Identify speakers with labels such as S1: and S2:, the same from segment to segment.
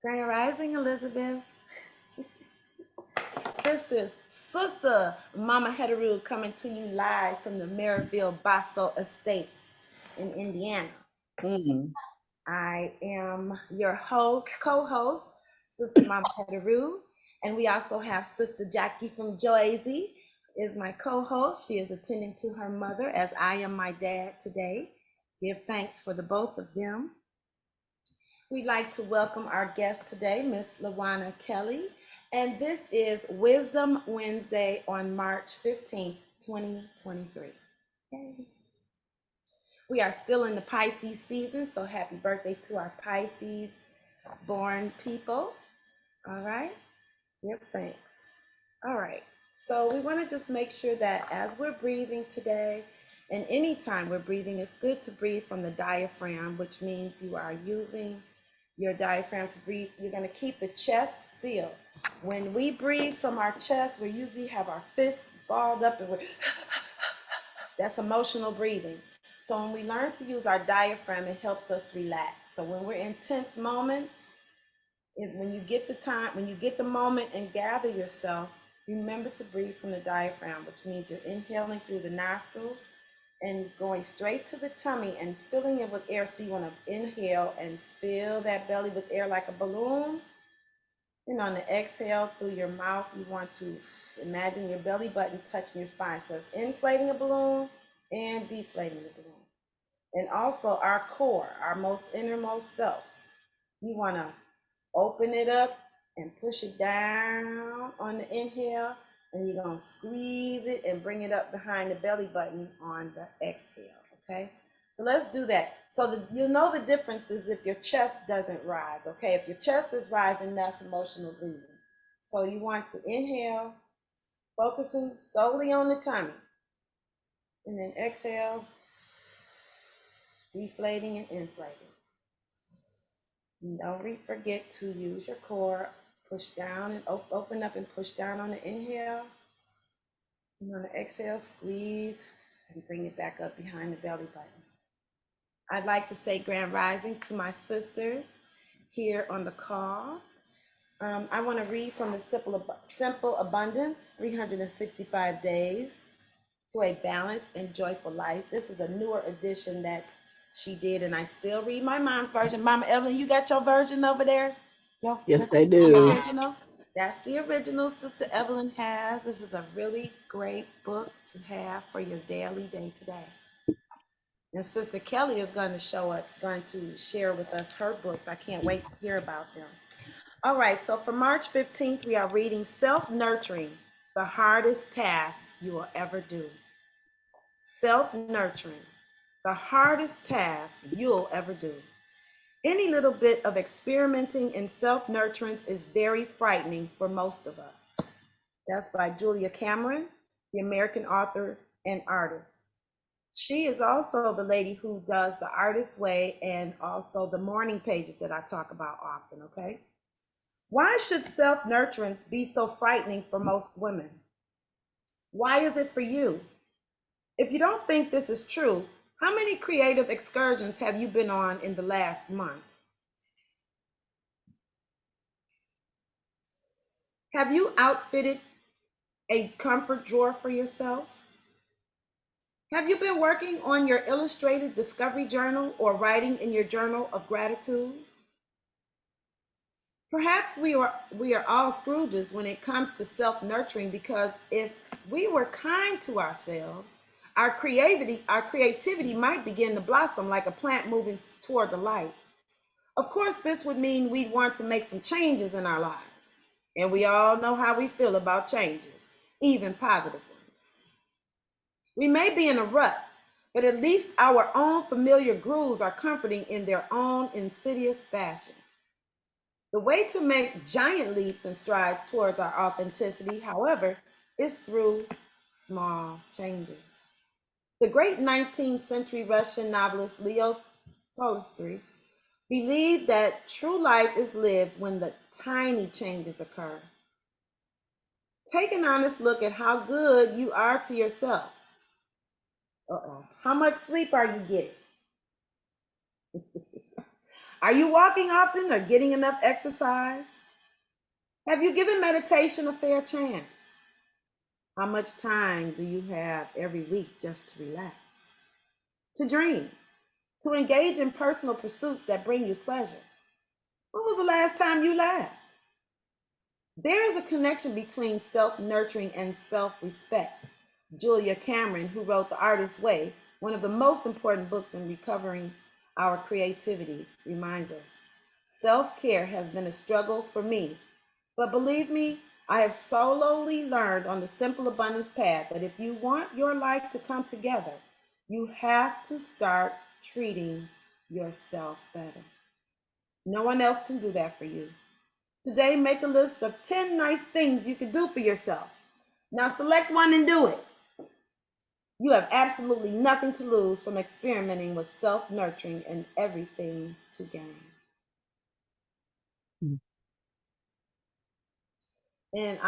S1: Grand Rising, Elizabeth. This is Sister Mama Hetheru coming to you live from the Maryville Basso Estates in Indiana.
S2: Mm.
S1: I am your co-host, Sister Mama Hetheru, and we also have Sister Jackie from Joyzy is my co-host. She is attending to her mother as I am my dad today. Give thanks for the both of them. We'd like to welcome our guest today, Miss Lawana Kelly, and this is Wisdom Wednesday on March 15th, 2023. Yay. We are still in the Pisces season, so happy birthday to our Pisces born people. All right, give thanks. All right, so we want to just make sure that as we're breathing today, and anytime we're breathing, it's good to breathe from the diaphragm, which means you are using your diaphragm to breathe. You're going to keep the chest still. When we breathe from our chest, we usually have our fists balled up and we're that's emotional breathing. So when we learn to use our diaphragm, it helps us relax. So when we're in tense moments, when you get the time, when you get the moment and gather yourself, remember to breathe from the diaphragm, which means you're inhaling through the nostrils and going straight to the tummy and filling it with air. So you want to inhale and fill that belly with air like a balloon. And on the exhale through your mouth, you want to imagine your belly button touching your spine. So it's inflating a balloon and deflating the balloon. And also our core, our most innermost self. You want to open it up and push it down on the inhale, and you're going to squeeze it and bring it up behind the belly button on the exhale, okay? So let's do that. So you'll know the difference is if your chest doesn't rise, okay? If your chest is rising, that's emotional breathing. So you want to inhale, focusing solely on the tummy, and then exhale, deflating and inflating. And don't forget to use your core. Push down and open up and push down on the inhale. And on the exhale, squeeze and bring it back up behind the belly button. I'd like to say grand rising to my sisters here on the call. I want to read from the Simple Abundance, 365 Days to a Balanced and Joyful Life. This is a newer edition that she did, and I still read my mom's version. Mama Evelyn, you got your version over there? Yo,
S2: Yes, I do.
S1: original. That's the original Sister Evelyn has. This is a really great book to have for your daily day to day. And Sister Kelly is going to share with us her books. I can't wait to hear about them. All right, so for March 15th, we are reading Self-Nurturing, the Hardest Task You Will Ever Do. Self-nurturing, the hardest task you'll ever do. Any little bit of experimenting in self-nurturance is very frightening for most of us. That's by Julia Cameron, the American author and artist. She is also the lady who does The Artist's Way and also the morning pages that I talk about often, okay? Why should self-nurturance be so frightening for most women? Why is it for you? If you don't think this is true, how many creative excursions have you been on in the last month? Have you outfitted a comfort drawer for yourself? Have you been working on your illustrated discovery journal or writing in your journal of gratitude? Perhaps we are all Scrooges when it comes to self-nurturing because if we were kind to ourselves, our creativity might begin to blossom like a plant moving toward the light. Of course, this would mean we'd want to make some changes in our lives. And we all know how we feel about changes, even positive ones. We may be in a rut, but at least our own familiar grooves are comforting in their own insidious fashion. The way to make giant leaps and strides towards our authenticity, however, is through small changes. The great 19th century Russian novelist Leo Tolstoy believed that true life is lived when the tiny changes occur. Take an honest look at how good you are to yourself. Uh-oh. How much sleep are you getting? Are you walking often or getting enough exercise? Have you given meditation a fair chance? How much time do you have every week just to relax, to dream, to engage in personal pursuits that bring you pleasure? When was the last time you laughed? There is a connection between self nurturing and self respect. Julia Cameron, who wrote The Artist's Way, one of the most important books in recovering our creativity, reminds us self care has been a struggle for me, but believe me, I have slowly learned on the simple abundance path that if you want your life to come together, you have to start treating yourself better. No one else can do that for you. Today, make a list of 10 nice things you can do for yourself. Now, select one and do it. You have absolutely nothing to lose from experimenting with self nurturing and everything to gain. And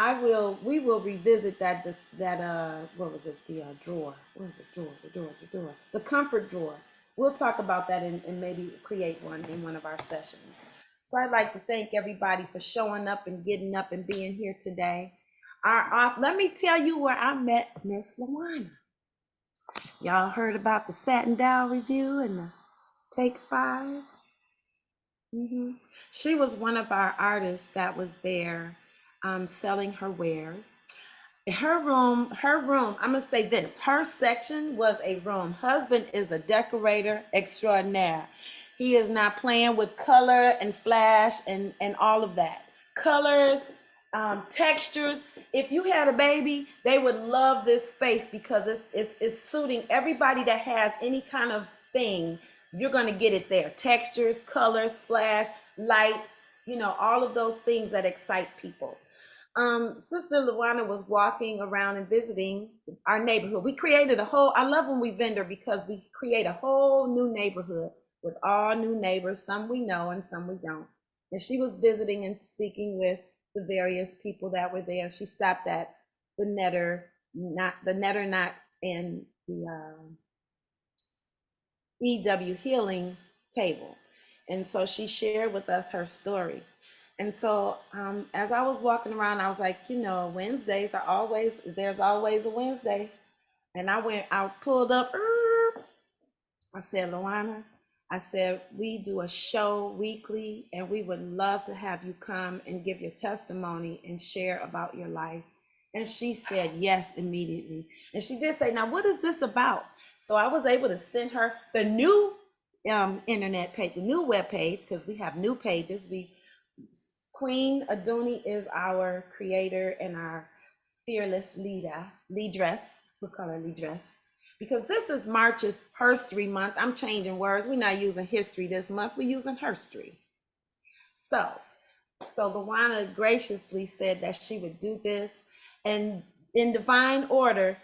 S1: we will revisit what was it, the drawer. What was it, drawer, the comfort drawer. We'll talk about that and maybe create one in one of our sessions. So I'd like to thank everybody for showing up and getting up and being here today. Let me tell you where I met Miss Lawana. Y'all heard about the Satin Down review and the Take 5? hmm She was one of our artists that was there selling her wares. Her room, I'm gonna say this, her section was a room. Husband is a decorator extraordinaire. He is not playing with color and flash and all of that. Colors, textures. If you had a baby, they would love this space because it's suiting everybody that has any kind of thing. You're gonna get it there. Textures, colors, flash, lights, all of those things that excite people. Sister Luana was walking around and visiting our neighborhood. We created I love when we vendor because we create a whole new neighborhood with all new neighbors. Some we know and some we don't. And she was visiting and speaking with the various people that were there. She stopped at the Netter Knots and the EW Healing table. And so she shared with us her story. And so as I was walking around, I was like, there's always a Wednesday. And I pulled up, I said, Luana, I said, we do a show weekly and we would love to have you come and give your testimony and share about your life. And she said yes immediately. And she did say, now, what is this about? So I was able to send her the new internet page, the new web page, because we have new pages. Queen Aduni is our creator and our fearless leadress. We'll call her leadress. Because this is March's Herstory Month. I'm changing words. We're not using history this month. We're using herstory. So Luana graciously said that she would do this. And in divine order,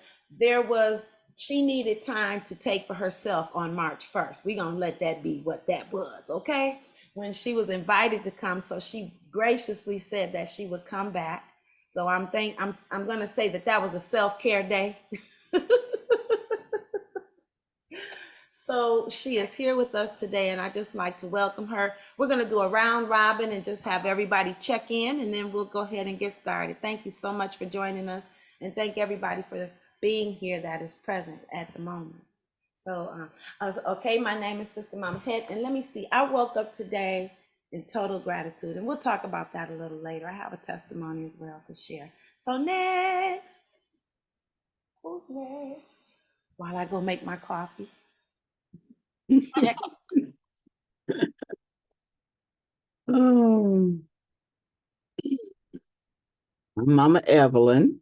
S1: she needed time to take for herself on March 1st. We're going to let that be what that was, okay? When she was invited to come, so she graciously said that she would come back. So I'm going to say that was a self-care day. So she is here with us today, and I just like to welcome her. We're going to do a round robin and just have everybody check in, and then we'll go ahead and get started. Thank you so much for joining us, and thank everybody for being here that is present at the moment. So, okay, my name is Sister Mama Het, and let me see. I woke up today in total gratitude, and we'll talk about that a little later. I have a testimony as well to share. So next, who's next? While I go make my coffee. Check.
S2: I'm Mama Evelyn,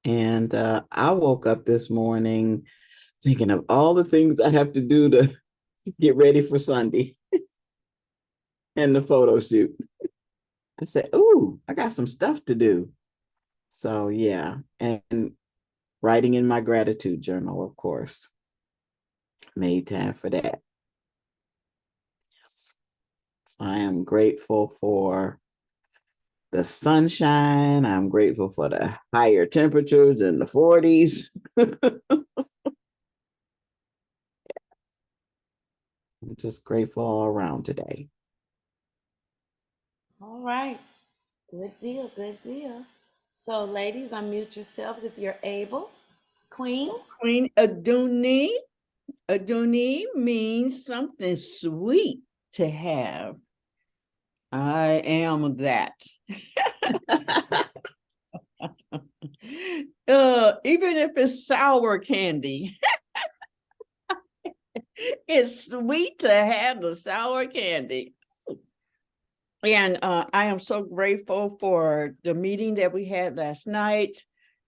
S2: and I woke up this morning thinking of all the things I have to do to get ready for Sunday and the photo shoot. I said, "Ooh, I got some stuff to do." So yeah, and writing in my gratitude journal, of course, made time for that. So I am grateful for the sunshine. I'm grateful for the higher temperatures in the 40s. I'm just grateful all around today.
S1: All right. Good deal. Good deal. So, ladies, unmute yourselves if you're able. Queen.
S3: Queen Aduni. Aduni means something sweet to have. I am that. Even if it's sour candy, it's sweet to have the sour candy. And I am so grateful for the meeting that we had last night,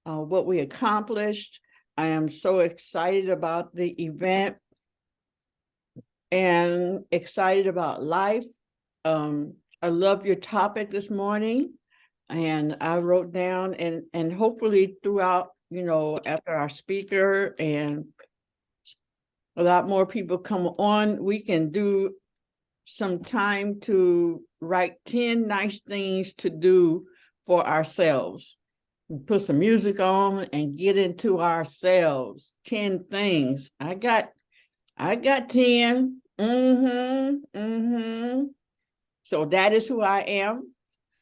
S3: what we accomplished. I am so excited about the event and excited about life. I love your topic this morning, and I wrote down and hopefully throughout, after our speaker and a lot more people come on, we can do some time to write 10 nice things to do for ourselves. Put some music on and get into ourselves. 10 things. I got 10. So that is who I am.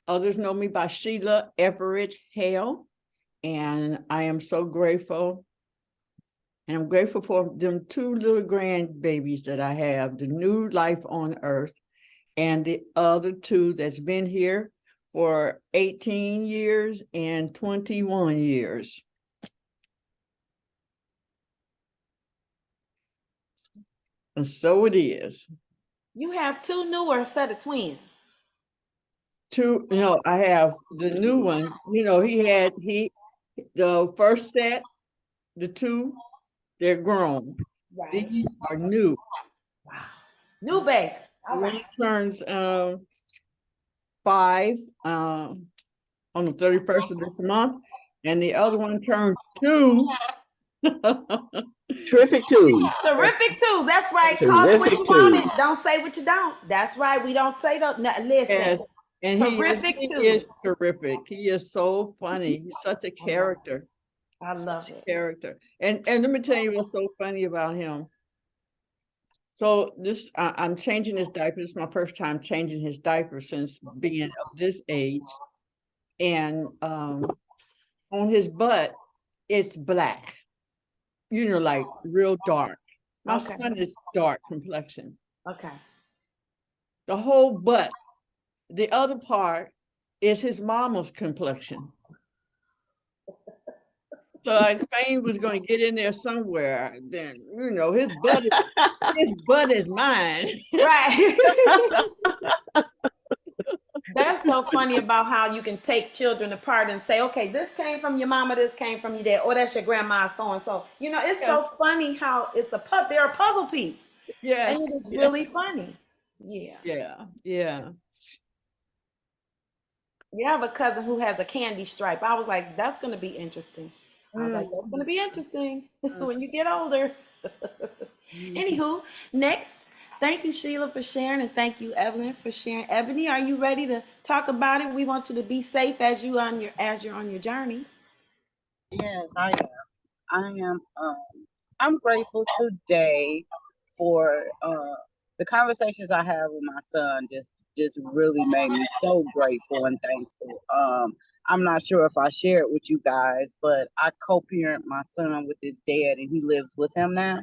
S3: Others know me by Sheila Everette-Hale, and I am so grateful. And I'm grateful for them 2 little grandbabies that I have, the new life on earth, and the other 2 that's been here for 18 years and 21 years. And so it is.
S1: You have 2 new or a set of twins?
S3: 2, I have the new one, the first set, the 2, they're grown.
S1: Right.
S3: These are new.
S1: Wow. New baby. All
S3: One
S1: right.
S3: turns 5 on the 31st of this month, and the other one turned 2.
S2: Terrific twos.
S1: Terrific too. That's right. Call it what
S2: Terrific
S1: you want
S2: twos.
S1: it. Don't say what you don't. That's right. We don't say no. Listen.
S3: Yes, and
S1: Terrific
S3: he
S1: too.
S3: is terrific. He is so funny. He's such a character.
S1: I love
S3: Such
S1: it.
S3: a character. And let me tell you what's so funny about him. So I'm changing his diaper. This is my first time changing his diaper since being of this age. And on his butt, it's black, like real dark. My
S1: Okay.
S3: son is dark complexion.
S1: Okay.
S3: The whole butt. The other part is his mama's complexion. So like Fame was going to get in there somewhere. Then his butt is mine.
S1: Right. That's so funny about how you can take children apart and say, okay, this came from your mama, this came from your dad, or that's your grandma, so and so. It's
S3: Yeah.
S1: so funny how they're a puzzle piece.
S3: Yes.
S1: And it is really funny. Yeah.
S3: Yeah. Yeah.
S1: You have a cousin who has a candy stripe. I was like, that's going to be interesting. I was like, that's going to be interesting when you get older. Anywho, next, thank you, Sheila, for sharing, and thank you, Evelyn, for sharing. Ebony, are you ready to talk about it? We want you to be safe as you're on your journey.
S4: Yes, I am. I am. I'm grateful today for the conversations I have with my son. Just really made me so grateful and thankful. I'm not sure if I share it with you guys, but I co-parent my son with his dad, and he lives with him now.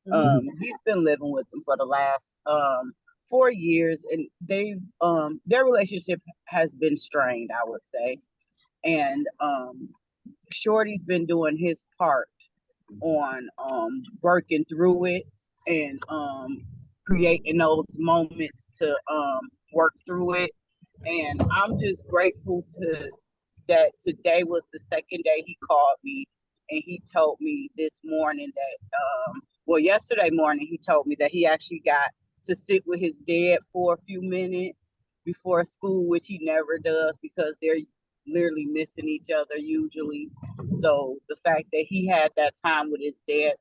S4: He's been living with them for the last 4 years, and their relationship has been strained, I would say. And Shorty's been doing his part on working through it and creating those moments to work through it. And I'm just grateful to that today was the second day he called me, and he told me this morning that yesterday morning he told me that he actually got to sit with his dad for a few minutes before school, which he never does because they're literally missing each other usually. So the fact that he had that time with his dad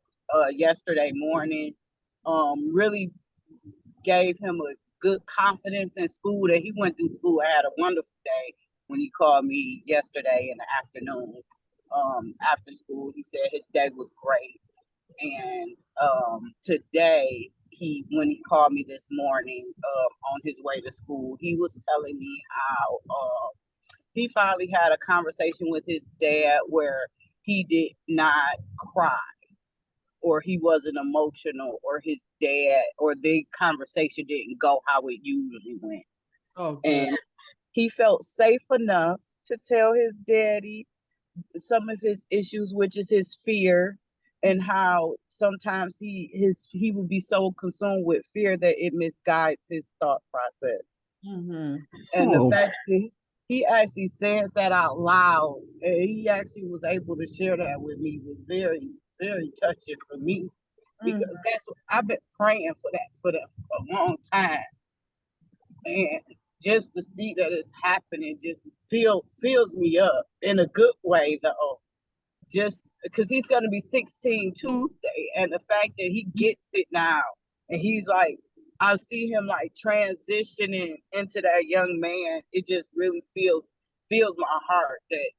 S4: yesterday morning really gave him a good confidence in school, that he went through school and had a wonderful day. When he called me yesterday in the afternoon after school, he said his day was great. And today when he called me this morning on his way to school, he was telling me how he finally had a conversation with his dad where he did not cry or he wasn't emotional or his dad or the conversation didn't go how it usually went.
S3: Okay.
S4: And he felt safe enough to tell his daddy some of his issues, which is his fear, and how sometimes he would be so consumed with fear that it misguides his thought process.
S3: Mm-hmm.
S4: And the fact that he actually said that out loud, and he actually was able to share that with me was very, very touching for me, because that's what I've been praying for for a long time. And just to see that it's happening just fills me up in a good way, though. Just because he's going to be 16 Tuesday, and the fact that he gets it now, and he's like, I see him like transitioning into that young man. It just really fills my heart that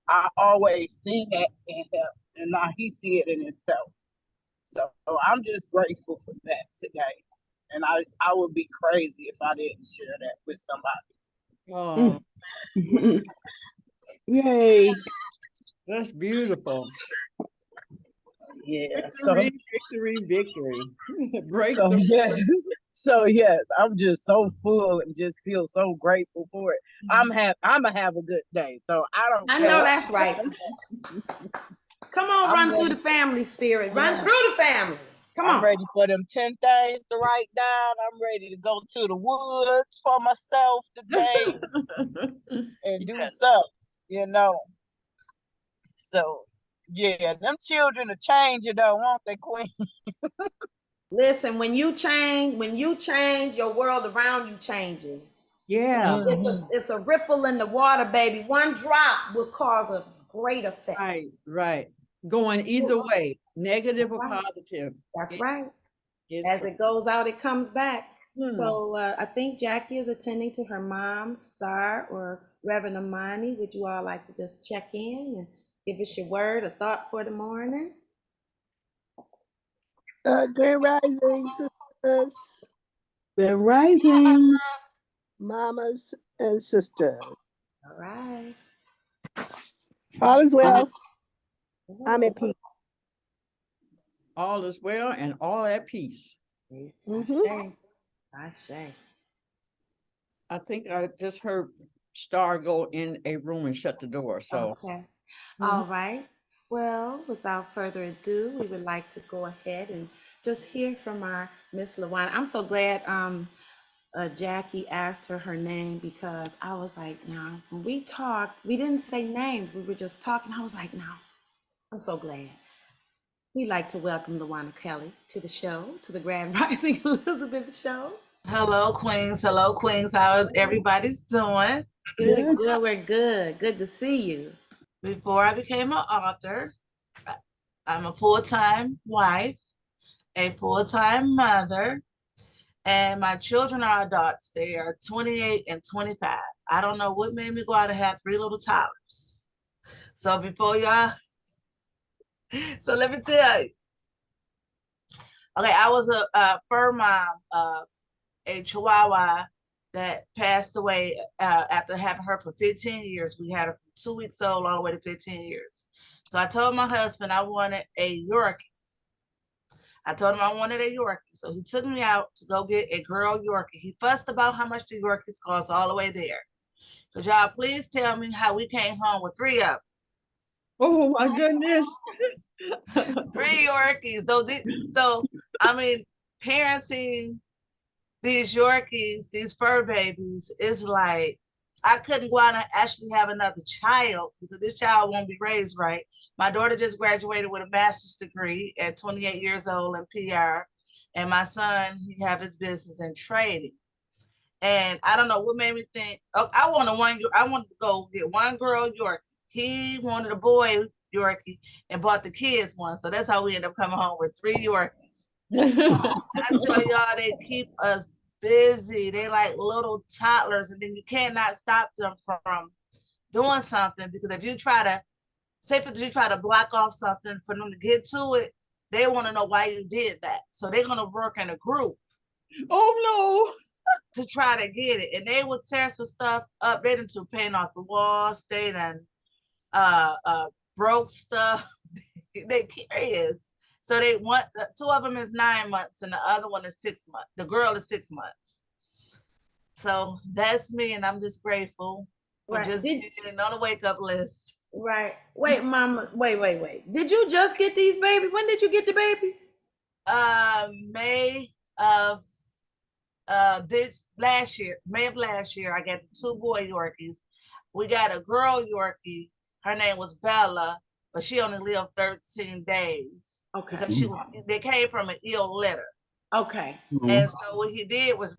S4: I always see that in him, and now he see it in himself. So I'm just grateful for that today, and I would be crazy if I didn't share that with somebody.
S3: Oh,
S2: Yay.
S3: that's beautiful.
S4: Yeah.
S3: Victory, victory. Break
S4: So
S3: the
S4: yes, so yes, I'm just so full and just feel so grateful for it. I'm gonna have a good day. So I don't
S1: I
S4: care.
S1: know that's right. Come on,
S4: I'm
S1: run through
S4: ready.
S1: the family spirit. Run
S4: Yeah.
S1: through the family. Come
S4: I'm
S1: on.
S4: ready for them 10 things to write down. I'm ready to go to the woods for myself today and do
S3: Yes.
S4: something. So yeah, them children are changing though, won't they, Queen?
S1: Listen, when you change, your world around you changes.
S3: Yeah.
S1: It's a ripple in the water, baby. One drop will cause a great effect.
S3: Right, right. Going either way, negative or
S1: Right.
S3: positive.
S1: That's right.
S3: It's
S1: As it goes out, it comes back.
S3: Hmm.
S1: So I think Jackie is attending to her mom, Star, or Reverend Amani. Would you all like to just check in and give us your word, a thought for the morning?
S5: Grand Rising, sisters,
S2: They're rising.
S5: mamas, and sisters.
S1: All right.
S5: All is well. I'm at peace.
S3: All is well and all at peace.
S5: Mhm.
S1: Ashe.
S3: I think I just heard Star go in a room and shut the door. So
S1: Okay. All right. Well, without further ado, we would like to go ahead and just hear from our Miss LaWanda. I'm so glad Jackie asked her name, because I was like, now, when we talked, we didn't say names. We were just talking. I was like, no, I'm so glad. We'd like to welcome LaWanda Kelly to the show, to the Grand Rising Elizabeth show.
S6: Hello, Queens. Hello, Queens. How everybody's doing?
S1: Good, good, we're good. Good to see you.
S6: Before I became an author, I'm a full-time wife, a full-time mother, and my children are adults. They are 28 and 25. I don't know what made me go out and have 3 little toddlers. So before y'all, so let me tell you. Okay, I was a fur mom of a Chihuahua that passed away after having her for 15 years. We had her from 2 weeks old all the way to 15 years. So I told my husband I wanted a Yorkie. I told him I wanted a Yorkie. So he took me out to go get a girl Yorkie. He fussed about how much the Yorkies cost all the way there. Could y'all please tell me how we came home with 3 of them?
S3: oh my goodness.
S6: 3 Yorkies. So I mean, parenting these Yorkies, these fur babies, is like, I couldn't go out and actually have another child because this child won't be raised right. My daughter just graduated with a master's degree at 28 years old in PR. And my son, he have his business in trading. And I don't know what made me think, oh, I wanted to go get one girl Yorkie. He wanted a boy Yorkie and bought the kids one. So that's how we ended up coming home with 3 Yorkies. I tell y'all, they keep us busy. They like little toddlers, and then you cannot stop them from doing something, because if you try to block off something for them to get to it, they want to know why you did that. So they're gonna work in a group
S3: Oh
S6: to try to get it. And they would tear some stuff up. They didn't paint off the walls. They done broke stuff. They curious. So they want, two of them is 9 months and the other one is 6 months. The girl is 6 months. So that's me, and I'm just grateful for
S1: Right.
S6: just being on the wake up list.
S1: Right. Wait, mama. Wait. Did you just get these babies? When did you get the babies?
S6: May of this last year, May of last year, I got the 2 boy Yorkies. We got a girl Yorkie. Her name was Bella, but she only lived 13 days.
S1: Okay.
S6: Because they came from an ill litter.
S1: Okay.
S6: And so what he did was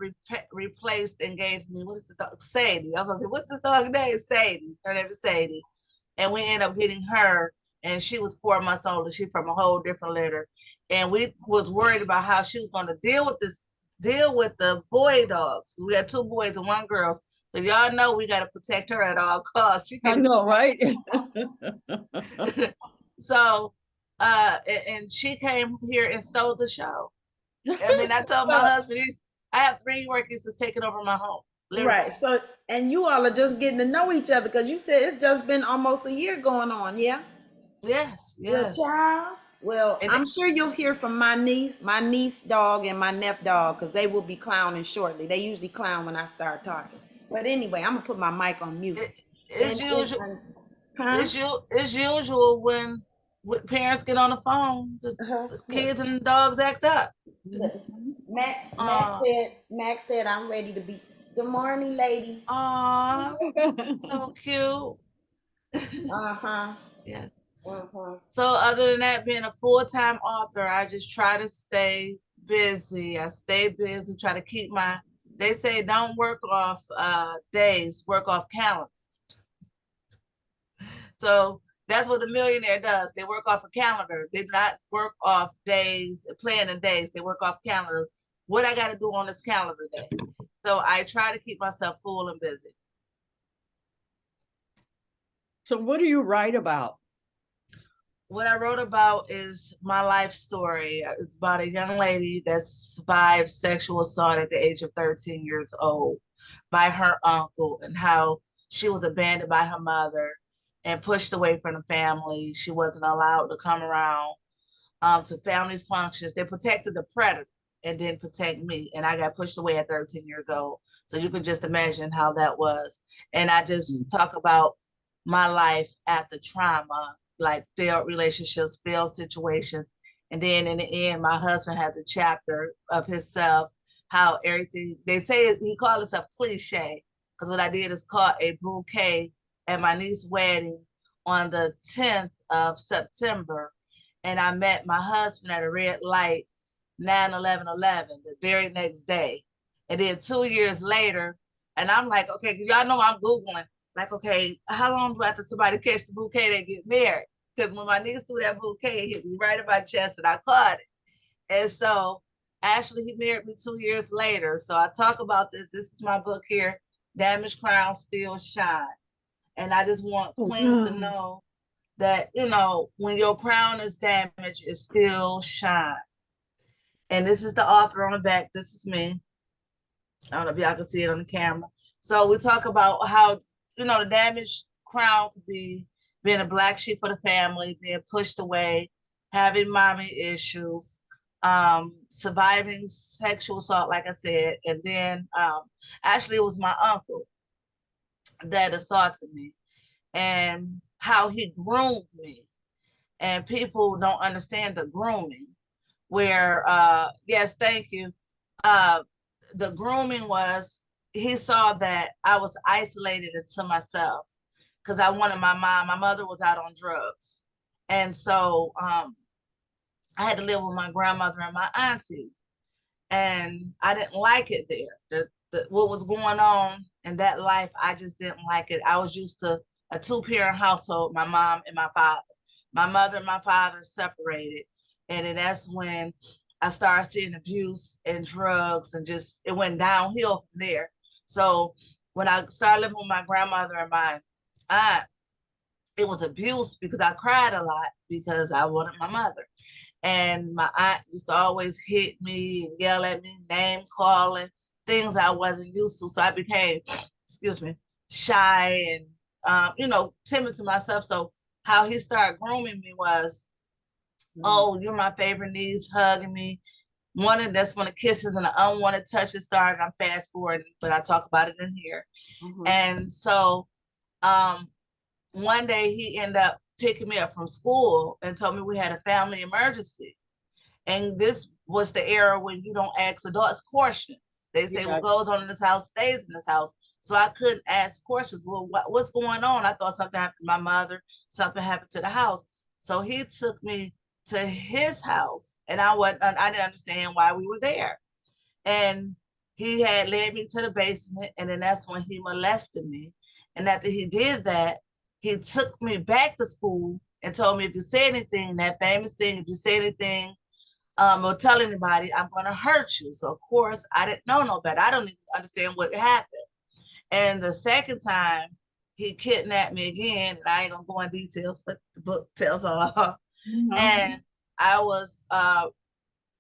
S6: replaced and gave me, what is the dog? Sadie. I was gonna say, what's this dog name? Sadie. Her name is Sadie. And we ended up getting her, and she was 4 months old, and she's from a whole different litter. And we was worried about how she was gonna deal with the boy dogs. We had 2 boys and 1 girl. So y'all know we gotta protect her at all costs.
S3: no. I know, right?
S6: So and she came here and stole the show. I mean, I told my husband, I have 3 Yorkies that's taking over my home. Literally.
S1: Right. So, and you all are just getting to know each other because you said it's just been almost a year going on, yeah?
S6: Yes.
S1: Well, child. Well,
S6: And
S1: I'm sure you'll hear from my niece dog, and my nephew dog, because they will be clowning shortly. They usually clown when I start talking. But anyway, I'm gonna put my mic on mute.
S6: It's usual. It's usual when parents get on the phone, the kids and the dogs act up.
S1: Max said, I'm ready to be. Good morning, ladies.
S6: Aw, so cute. Yes. So other than that, being a full-time author, I just try to stay busy. I stay busy, try to keep they say don't work off days, work off calendar. So that's what the millionaire does. They work off a calendar. They do not work off days, planning days. They work off calendar. What I got to do on this calendar day. So I try to keep myself full and busy.
S3: So what do you write about?
S6: What I wrote about is my life story. It's about a young lady that survived sexual assault at the age of 13 years old by her uncle, and how she was abandoned by her mother and pushed away from the family. She wasn't allowed to come around to family functions. They protected the predator and didn't protect me. And I got pushed away at 13 years old. So you could just imagine how that was. And I just talk about my life after trauma, like failed relationships, failed situations. And then in the end, my husband has a chapter of himself, how everything, they say he called himself cliche, because what I did is caught a bouquet at my niece's wedding on the 10th of September. And I met my husband at a red light, 9/11/11, the very next day. And then 2 years later, and I'm like, okay, y'all know I'm Googling, like, okay, how long do after somebody catch the bouquet they get married? Because when my niece threw that bouquet, it hit me right in my chest and I caught it. And so actually he married me 2 years later. So I talk about this. This is my book here, Damaged Crown Still Shine. And I just want queens to know that, when your crown is damaged, it still shines. And this is the author on the back. This is me. I don't know if y'all can see it on the camera. So we talk about how, the damaged crown could be being a black sheep for the family, being pushed away, having mommy issues, surviving sexual assault, like I said. And then actually it was my uncle that assaulted me, and how he groomed me. And people don't understand the grooming, where, yes, thank you. The grooming was, he saw that I was isolated into myself because I wanted my mom. My mother was out on drugs. And so I had to live with my grandmother and my auntie. And I didn't like it there. What was going on in that life, I just didn't like it. I was used to a 2-parent household, my mom and my father. My mother and my father separated. And then that's when I started seeing abuse and drugs, and just, it went downhill from there. So when I started living with my grandmother and my aunt, it was abuse because I cried a lot because I wanted my mother. And my aunt used to always hit me and yell at me, name calling, things I wasn't used to. So I became, excuse me, shy and, timid to myself. So how he started grooming me was, oh, you're my favorite niece, hugging me. That's when the kisses and the unwanted touches started. I'm fast forwarding, but I talk about it in here. And so one day he ended up picking me up from school and told me we had a family emergency. And this was the era when you don't ask adults questions. They say what goes on in this house stays in this house. So I couldn't ask questions. Well, what's going on? I thought something happened to my mother, something happened to the house. So he took me to his house, and I didn't understand why we were there. And he had led me to the basement, and then that's when he molested me. And after he did that, he took me back to school and told me, if you say anything, that famous thing, if you say anything or tell anybody, I'm going to hurt you. So, of course, I didn't know no better. I don't even understand what happened. And the second time, he kidnapped me again, and I ain't going to go in details, but the book tells all. And I was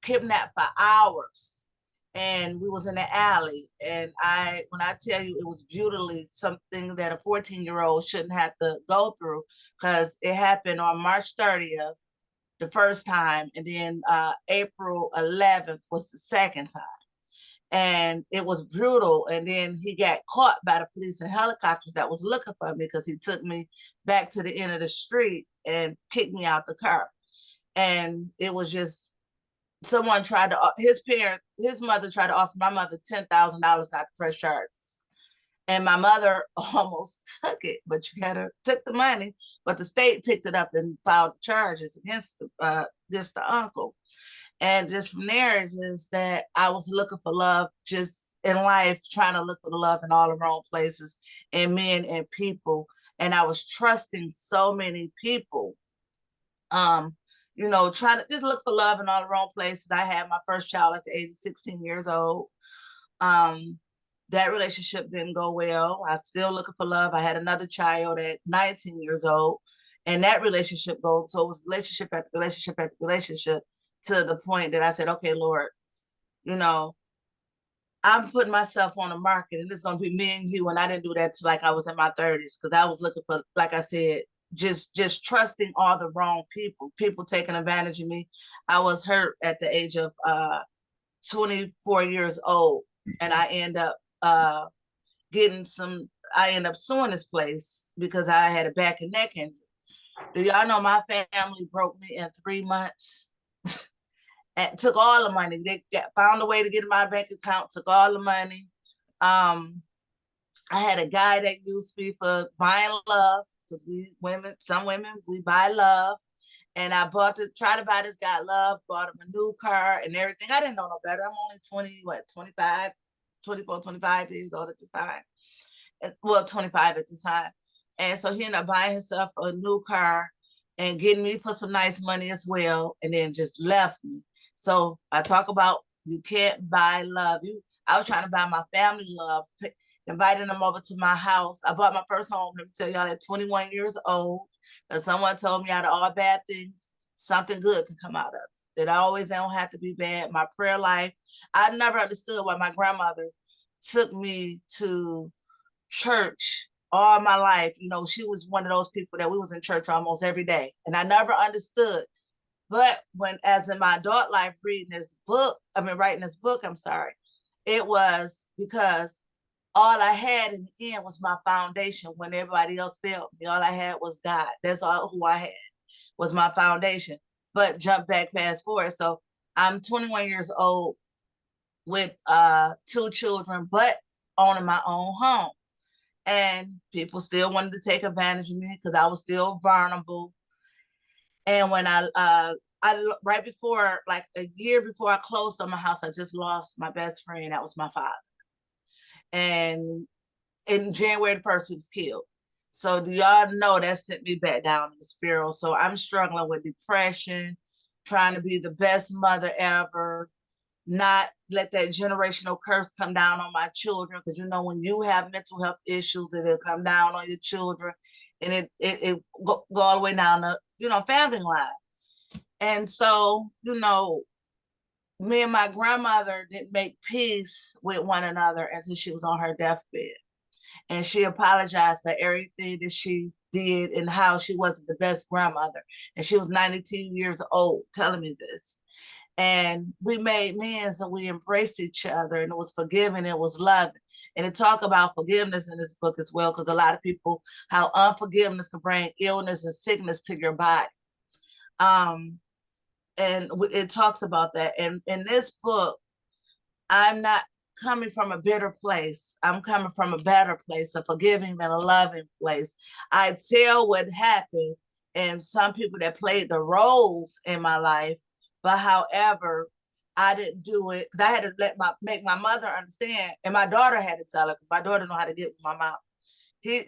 S6: kidnapped for hours, and we was in the alley. And when I tell you, it was brutally something that a 14-year-old shouldn't have to go through, because it happened on March 30th, the first time, and then April 11th was the second time. And it was brutal. And then he got caught by the police and helicopters that was looking for me, because he took me back to the end of the street and kicked me out the car. And it was just, someone tried to, his mother tried to offer my mother $10,000 not to press charges. And my mother almost took it, but took the money, but the state picked it up and filed charges against the uncle. And just from there is just that I was looking for love just in life, trying to look for the love in all the wrong places, and men and people. And I was trusting so many people, trying to just look for love in all the wrong places. I had my first child at the age of 16 years old. That relationship didn't go well. I was still looking for love. I had another child at 19 years old, and that relationship goes. So it was relationship after relationship after relationship, to the point that I said, okay, Lord, I'm putting myself on the market, and it's going to be me and you. And I didn't do that till like I was in my 30s, because I was looking for, like I said, just trusting all the wrong people taking advantage of me. I was hurt at the age of 24 years old, and I end up suing this place because I had a back and neck injury. Do y'all know my family broke me in 3 months? And took all the money. They found a way to get in my bank account, took all the money. I had a guy that used me for buying love, because some women, we buy love. And I tried to buy this guy love, bought him a new car and everything. I didn't know no better. I'm only 24, 25 years old at this time. Well, 25 at this time. And so he ended up buying himself a new car and getting me for some nice money as well, and then just left me. So I talk about, you can't buy love. I was trying to buy my family love, inviting them over to my house. I bought my first home, let me tell y'all, at 21 years old. And someone told me, out of all bad things, something good can come out of it. That I always don't have to be bad. My prayer life, I never understood why my grandmother took me to church all my life. She was one of those people that we was in church almost every day. And I never understood. But as in my adult life, writing this book, it was because all I had in the end was my foundation. When everybody else failed me, all I had was God. That's all who I had, was my foundation. But fast forward. So I'm 21 years old with 2 children, but owning my own home. And people still wanted to take advantage of me because I was still vulnerable. And when I right before, like a year before I closed on my house, I just lost my best friend. That was my father. And in January the 1st, he was killed. So do y'all know that sent me back down in the spiral? So I'm struggling with depression, trying to be the best mother ever, not let that generational curse come down on my children. Because when you have mental health issues, it'll come down on your children, and it go all the way down the family line. And so, me and my grandmother didn't make peace with one another until she was on her deathbed. And she apologized for everything that she did and how she wasn't the best grandmother. And she was 92 years old telling me this. And we made amends and we embraced each other, and it was forgiving, it was loving. And it talk about forgiveness in this book as well, because a lot of people, how unforgiveness can bring illness and sickness to your body. And it talks about that. And in this book, I'm not coming from a bitter place. I'm coming from a better place, a forgiving and a loving place. I tell what happened and some people that played the roles in my life, but however, I didn't do it because I had to make my mother understand, and my daughter had to tell her because my daughter know how to get with my mom.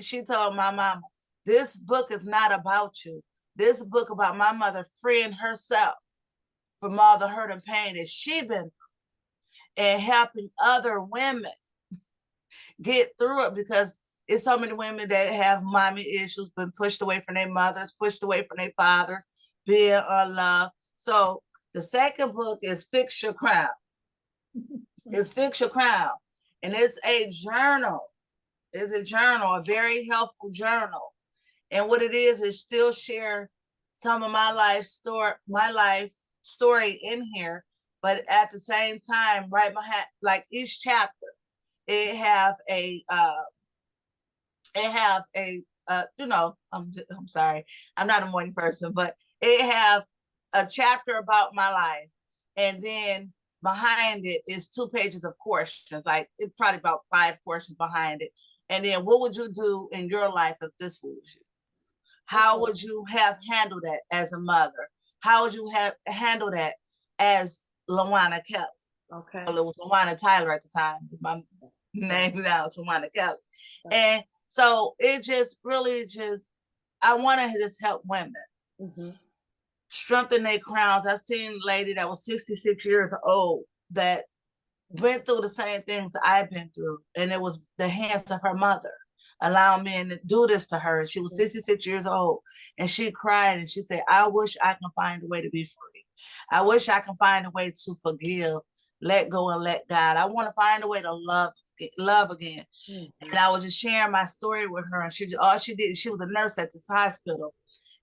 S6: She told my mama, this book is not about you. This book about my mother freeing herself from all the hurt and pain that she been and helping other women get through it, because it's so many women that have mommy issues, been pushed away from their mothers, pushed away from their fathers, being unloved. So the second book is Fix Your Crown. It's Fix Your Crown. And it's a journal. It's a journal, a very helpful journal. And what it is still share some of my life story in here, but at the same time, right behind, like each chapter, it have a I'm sorry, I'm not a morning person, but it have a chapter about my life, and then behind it is 2 pages of questions, like it's probably about 5 questions behind it. And then what would you do in your life if this was you? How would you have handled that as a mother? How would you have handled that as LaWanna Kelly?
S1: Okay.
S6: Well, it was LaWanna Tyler at the time. My name now is LaWanna Kelly. And so it just really I want to just help women strengthen their crowns. I seen a lady that was 66 years old that went through the same things I've been through, and it was the hands of her mother allowing me to do this to her. She was 66 years old, and she cried and she said, I wish I can find a way to be free. I wish I can find a way to forgive, let go, and let God. I want to find a way to love again. And I was just sharing my story with her, and all she did, she was a nurse at this hospital,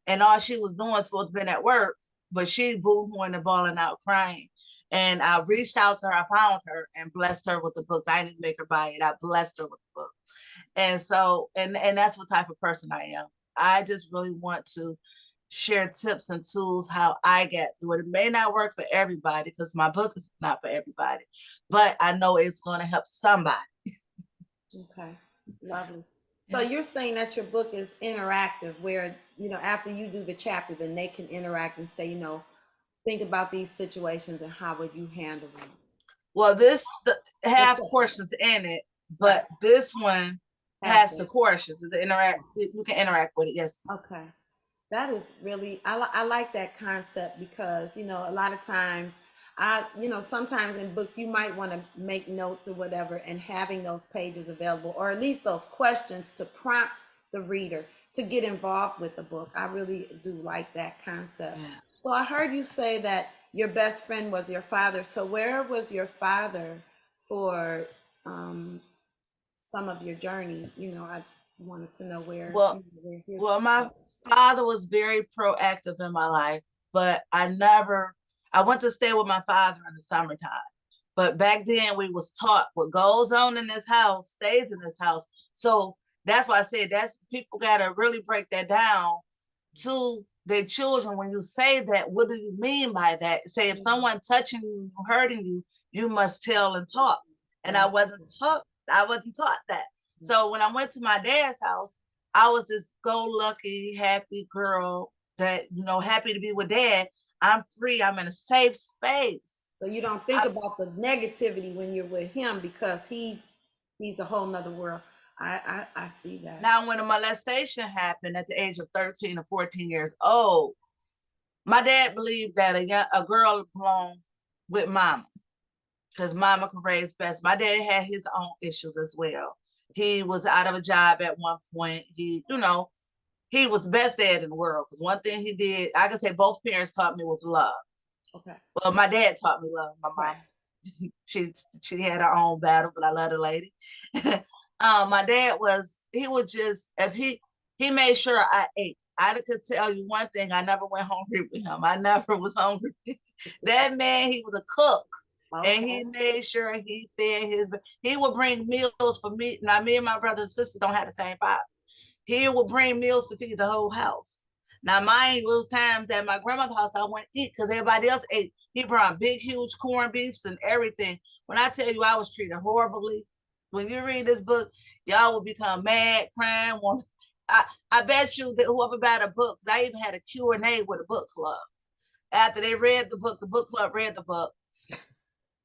S6: and all she was doing was supposed to be at work, but she boo-hooing and bawling out crying. And I reached out to her, I found her and blessed her with the book. I didn't make her buy it. I blessed her with the book. And so, and that's what type of person I am. I just really want to share tips and tools how I get through it. It may not work for everybody because my book is not for everybody, but I know it's going to help somebody.
S1: Okay, lovely. So you're saying that your book is interactive, where, after you do the chapter, then they can interact and say, think about these situations and how would you handle them?
S6: Well, this have questions in it, but this one has the questions. You can interact with it. Yes.
S1: Okay. That is really, I like that concept because, a lot of times sometimes in books you might want to make notes or whatever, and having those pages available, or at least those questions to prompt the reader to get involved with the book. I really do like that concept. Yeah. So I heard you say that your best friend was your father. So where was your father for some of your journey? I wanted to know where.
S6: Well, my father was very proactive in my life, but I went to stay with my father in the summertime. But back then we was taught what goes on in this house stays in this house. So that's why I said people got to really break that down to their children. When you say that, what do you mean by that? Say if someone touching you, hurting you, you must tell and talk. And I wasn't taught that. So when I went to my dad's house, I was this go-lucky, happy girl that, happy to be with dad. I'm free. I'm in a safe space.
S1: So you don't think about the negativity when you're with him because he's a whole nother world. I see that.
S6: Now, when a molestation happened at the age of 13 or 14 years old, my dad believed that a girl belonged with mama because mama could raise best. My dad had his own issues as well. He was out of a job at one point. He, he was the best dad in the world. Because one thing he did, I can say both parents taught me was love.
S1: Okay.
S6: Well, my dad taught me love. My mom,
S1: Right.
S6: she had her own battle, but I love the lady. My dad he would just, if he made sure I ate. I could tell you one thing, I never went hungry with him. I never was hungry. That man, he was a cook.
S1: Okay.
S6: And he made sure he fed he would bring meals for me. Now, me and my brothers and sisters don't have the same father. He would bring meals to feed the whole house. Now, mind you, those times at my grandmother's house, I wouldn't eat because everybody else ate. He brought big, huge corned beefs and everything. When I tell you I was treated horribly, when you read this book, y'all will become mad, crying. I bet you that whoever bought a book, because I even had a Q&A with a book club. After they read the book club read the book.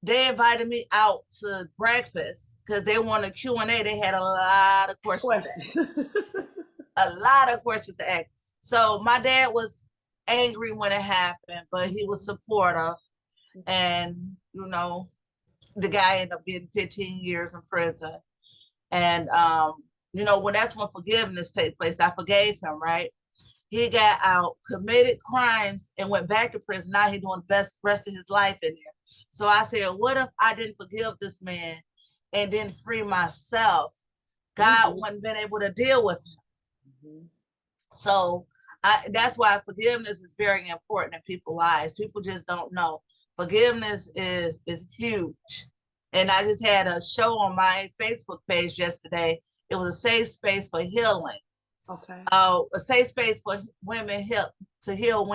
S6: They invited me out to breakfast because they wanted a Q&A. They had a lot of questions. A lot of questions to ask. So my dad was angry when it happened, but he was supportive. And, you know, the guy ended up getting 15 years in prison. And, you know, that's when forgiveness takes place. I forgave him, right? He got out, committed crimes, and went back to prison. Now he's doing the rest of his life in there. So I said, what if I didn't forgive this man and then free myself? God wouldn't been able to deal with him. So that's why forgiveness is very important in people's lives. People just don't know. Forgiveness is huge. And I just had a show on my Facebook page yesterday. It was a safe space for healing.
S1: Okay.
S6: A safe space for women to heal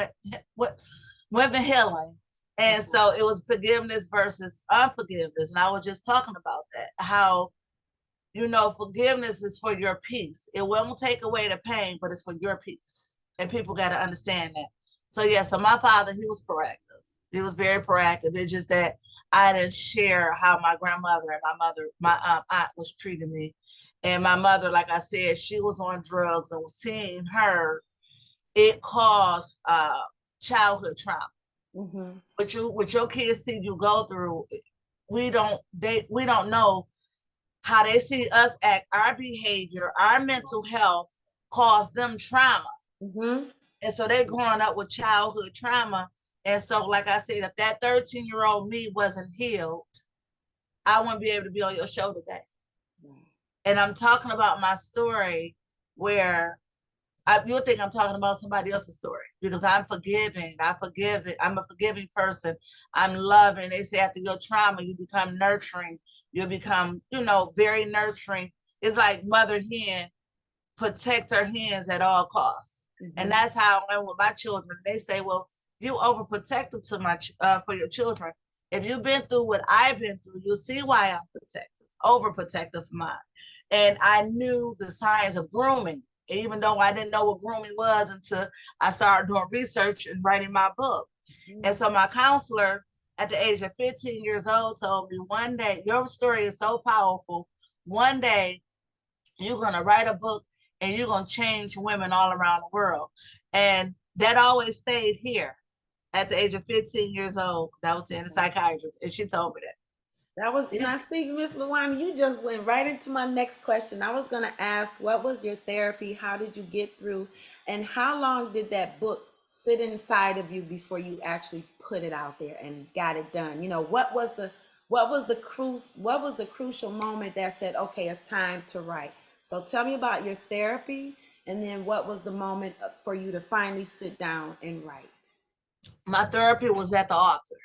S6: women healing. And so it was forgiveness versus unforgiveness. And I was just talking about that, how, you know, forgiveness is for your peace. It won't take away the pain, but it's for your peace. And people got to understand that. So yeah, so my father, he was proactive. He was very proactive. It's just that I didn't share how my grandmother and my aunt was treating me. And my mother, like I said, she was on drugs, and seeing her, it caused childhood trauma. What your kids see you go through, we don't know how they see us act. Our behavior, our mental health caused them trauma. And so they're growing up with childhood trauma. And so, like I said, if that 13-year-old me wasn't healed, I wouldn't be able to be on your show today. And I'm talking about my story where you'll think I'm talking about somebody else's story, because I'm forgiving. I'm a forgiving person. I'm loving. They say after your trauma, you become nurturing. You become, you know, very nurturing. It's like mother hen, protect her hens at all costs. And that's how I am with my children. They say, well, you overprotective for your children. If you've been through what I've been through, you'll see why I'm overprotective for mine. And I knew the science of grooming, even though I didn't know what grooming was until I started doing research and writing my book. And so my counselor at the age of 15 years old told me, one day, your story is so powerful. One day you're going to write a book and you're going to change women all around the world. And that always stayed here at the age of 15 years old. That was seeing a psychiatrist, and she told me that.
S1: That was not speaking, Miss Luana. You just went right into my next question. I was going to ask, what was your therapy? How did you get through? And how long did that book sit inside of you before you actually put it out there and got it done? You know, what was the crucial moment that said, okay, it's time to write? So tell me about your therapy, and then what was the moment for you to finally sit down and write?
S6: My therapy was at the altar.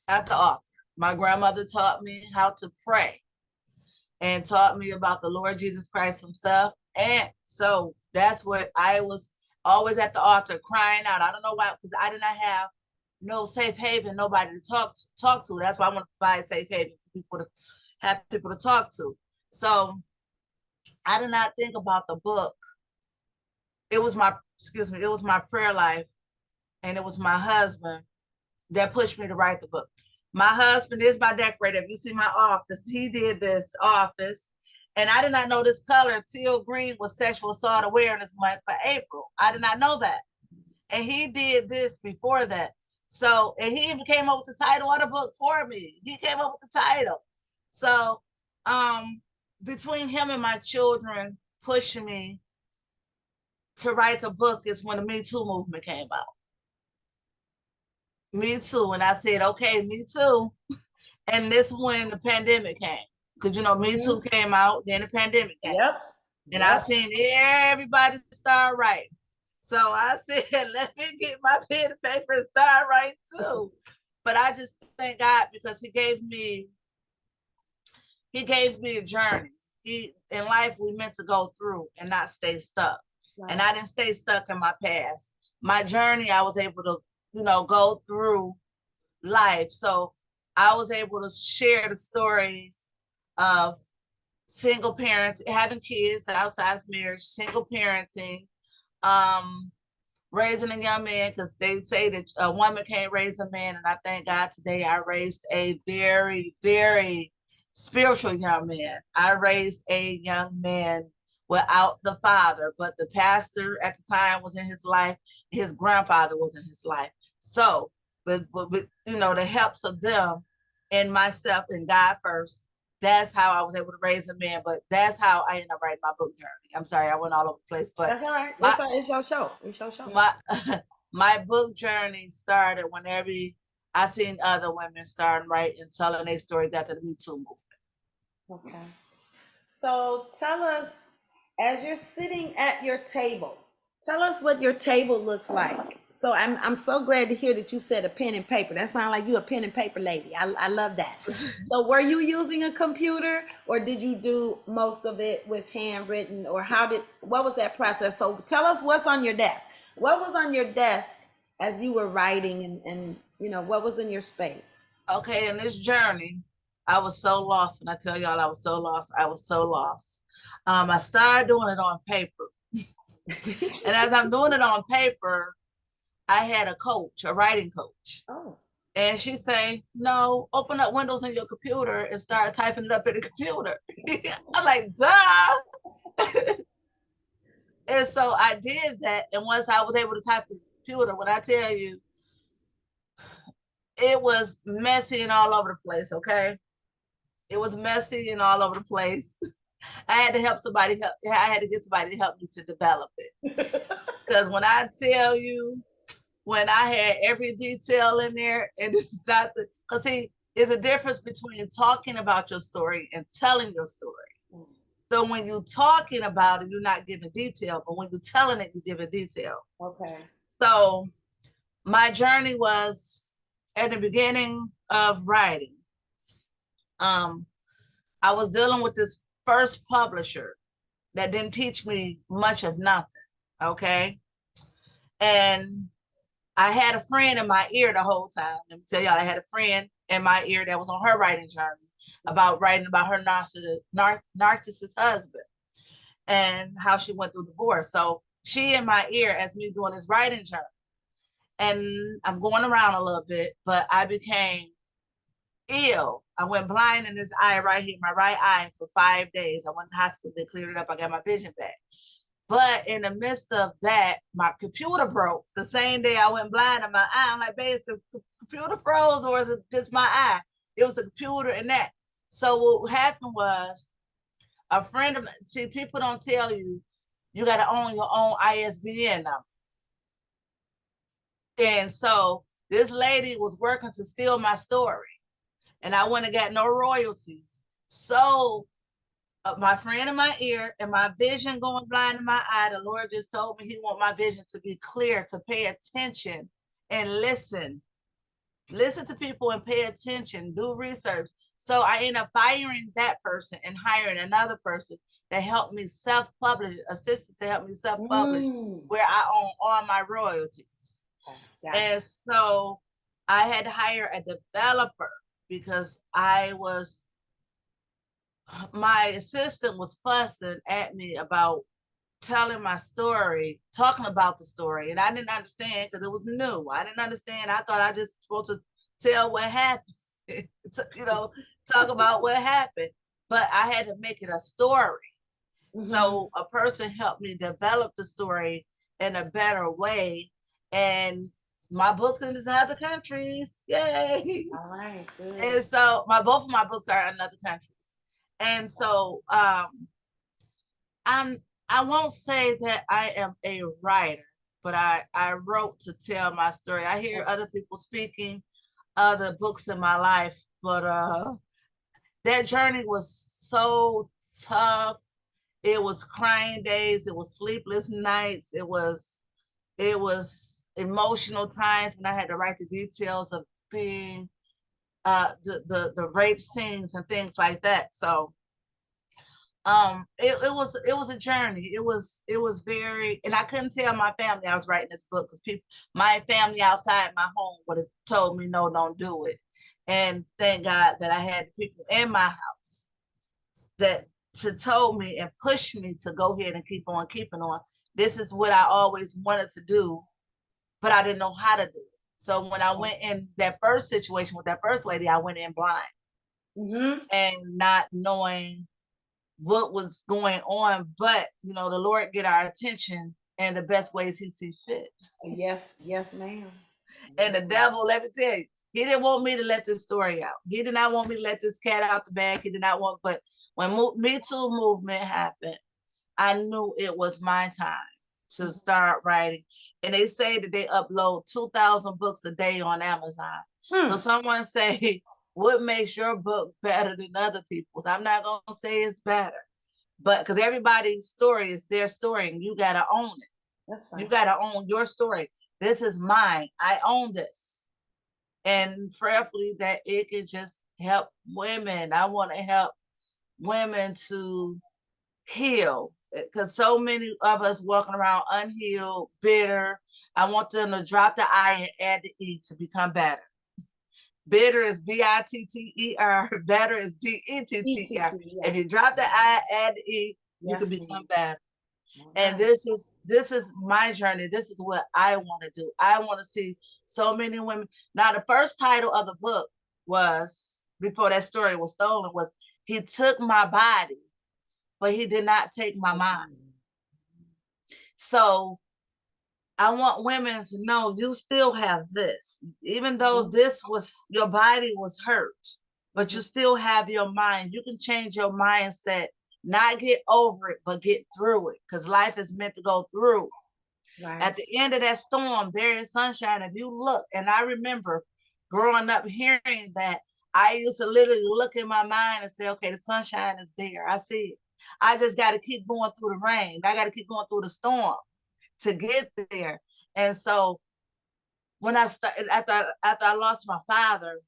S6: At the altar. My grandmother taught me how to pray and taught me about the Lord Jesus Christ himself. And so that's what I was always at the altar crying out. I don't know why, because I did not have no safe haven, nobody to talk to. That's why I want to provide safe haven for people to have people to talk to. So I did not think about the book. It was my prayer life, and it was my husband that pushed me to write the book. My husband is my decorator. If you see my office, he did this office. And I did not know this color, teal green, was Sexual Assault Awareness Month for April. I did not know that. And he did this before that. So, and he even came up with the title of the book for me. He came up with the title. So, between him and my children pushing me, to write a book is when the Me Too movement came out. Me Too. And I said, okay, Me Too. And this when the pandemic came. Because, you know, Me Too came out, then the pandemic came.
S1: Yep.
S6: And I seen everybody start writing. So I said, let me get my pen and paper and start writing too. But I just thank God because he gave me a journey. In life we meant to go through and not stay stuck. Right. And I didn't stay stuck in my past. My journey, I was able to, you know, go through life. So I was able to share the stories of single parents, having kids outside of marriage, single parenting, raising a young man, because they say that a woman can't raise a man. And I thank God today I raised a very, very spiritual young man. I raised a young man without the father, but the pastor at the time was in his life. His grandfather was in his life. So, but you know, the helps of them and myself and God first, that's how I was able to raise a man. But that's how I ended up writing my book journey. I'm sorry, I went all over the place, but
S1: that's all right. That's all right. It's your show. It's your show.
S6: My book journey started whenever I seen other women starting writing, telling their stories after the Me Too movement.
S1: Okay. So tell us, as you're sitting at your table, tell us what your table looks like. So I'm so glad to hear that you said a pen and paper. That sounds like you a pen and paper lady. I love that. So were you using a computer, or did you do most of it with handwritten, or what was that process? So tell us what's on your desk. What was on your desk as you were writing, and you know, what was in your space?
S6: Okay, in this journey, I was so lost. When I tell y'all I was so lost, I was so lost. I started doing it on paper. And as I'm doing it on paper, I had a coach, a writing coach.
S1: Oh.
S6: And she say, no, open up Windows in your computer and start typing it up in the computer. I'm like, duh. And so I did that. And once I was able to type in the computer, when I tell you, it was messy and all over the place, okay? It was messy and all over the place. I had to get somebody to help me to develop it. Because when I tell you, when I had every detail in there, and it's not because see, there's a difference between talking about your story and telling your story. So when you're talking about it, you're not giving detail, but when you're telling it, you give a detail.
S1: Okay.
S6: So my journey was at the beginning of writing. I was dealing with this first publisher that didn't teach me much of nothing. Okay. And I had a friend in my ear the whole time. Let me tell y'all, I had a friend in my ear that was on her writing journey about writing about her narcissist husband and how she went through divorce. So she in my ear as me doing this writing journey. And I'm going around a little bit, but I became ill. I went blind in this eye right here, my right eye, for 5 days. I went to the hospital, they cleared it up. I got my vision back. But in the midst of that, my computer broke the same day I went blind in my eye. I'm like, babe, is the computer froze or is it just my eye? It was the computer and that. So what happened was a friend of mine, see, people don't tell you, you got to own your own ISBN number. And so this lady was working to steal my story and I wouldn't have got no royalties. So my friend in my ear and my vision going blind in my eye, the Lord just told me he want my vision to be clear, to pay attention and listen to people and pay attention, do research. So I ended up firing that person and hiring another person that helped me self-publish, assistant to help me self-publish where I own all my royalties. And so I had to hire a developer because my assistant was fussing at me about telling my story, talking about the story. And I didn't understand because it was new. I didn't understand. I thought I just supposed to tell what happened, talk about what happened. But I had to make it a story. So a person helped me develop the story in a better way. And my book is in other countries. Yay.
S1: All right, good.
S6: And so both of my books are in other countries. And so I'm I won't say that I am a writer, but I wrote to tell my story. I hear other people speaking other books in my life, but that journey was so tough. It was crying days, it was sleepless nights, it was emotional times when I had to write the details of being the rape scenes and things like that. So it was a journey. It was very, and I couldn't tell my family I was writing this book because people, my family outside my home would have told me no, don't do it. And thank God that I had people in my house that to told me and pushed me to go ahead and keep on keeping on. This is what I always wanted to do, but I didn't know how to do it. So when I went in that first situation with that first lady, I went in blind and not knowing what was going on. But you know, the Lord get our attention in the best ways He sees fit.
S1: Yes, yes, ma'am.
S6: And the devil, let me tell you, he didn't want me to let this story out. He did not want me to let this cat out the bag. He did not want. But when Me Too movement happened, I knew it was my time to start writing. And they say that they upload 2,000 books a day on Amazon. So someone say, what makes your book better than other people's? I'm not going to say it's better, but because everybody's story is their story and you got to own it.
S1: That's right.
S6: You got to own your story. This is mine. I own this. And prayerfully that it can just help women. I want to help women to heal, because so many of us walking around unhealed, bitter. I want them to drop the I and add the E to become better. Bitter is Bitter, better is Better. If you drop the I, add the E, you can become better. And this is my journey. This is what I want to do. I want to see so many women. Now, the first title of the book was, before that story was stolen, was He Took My Body, but He did not take my mind. So I want women to know you still have this, even though this was, your body was hurt, but you still have your mind. You can change your mindset, not get over it, but get through it, because life is meant to go through. Right. At the end of that storm, there is sunshine. If you look, and I remember growing up hearing that, I used to literally look in my mind and say, okay, the sunshine is there. I see it. I just got to keep going through the rain. I got to keep going through the storm to get there. And so when I started, after I lost my father,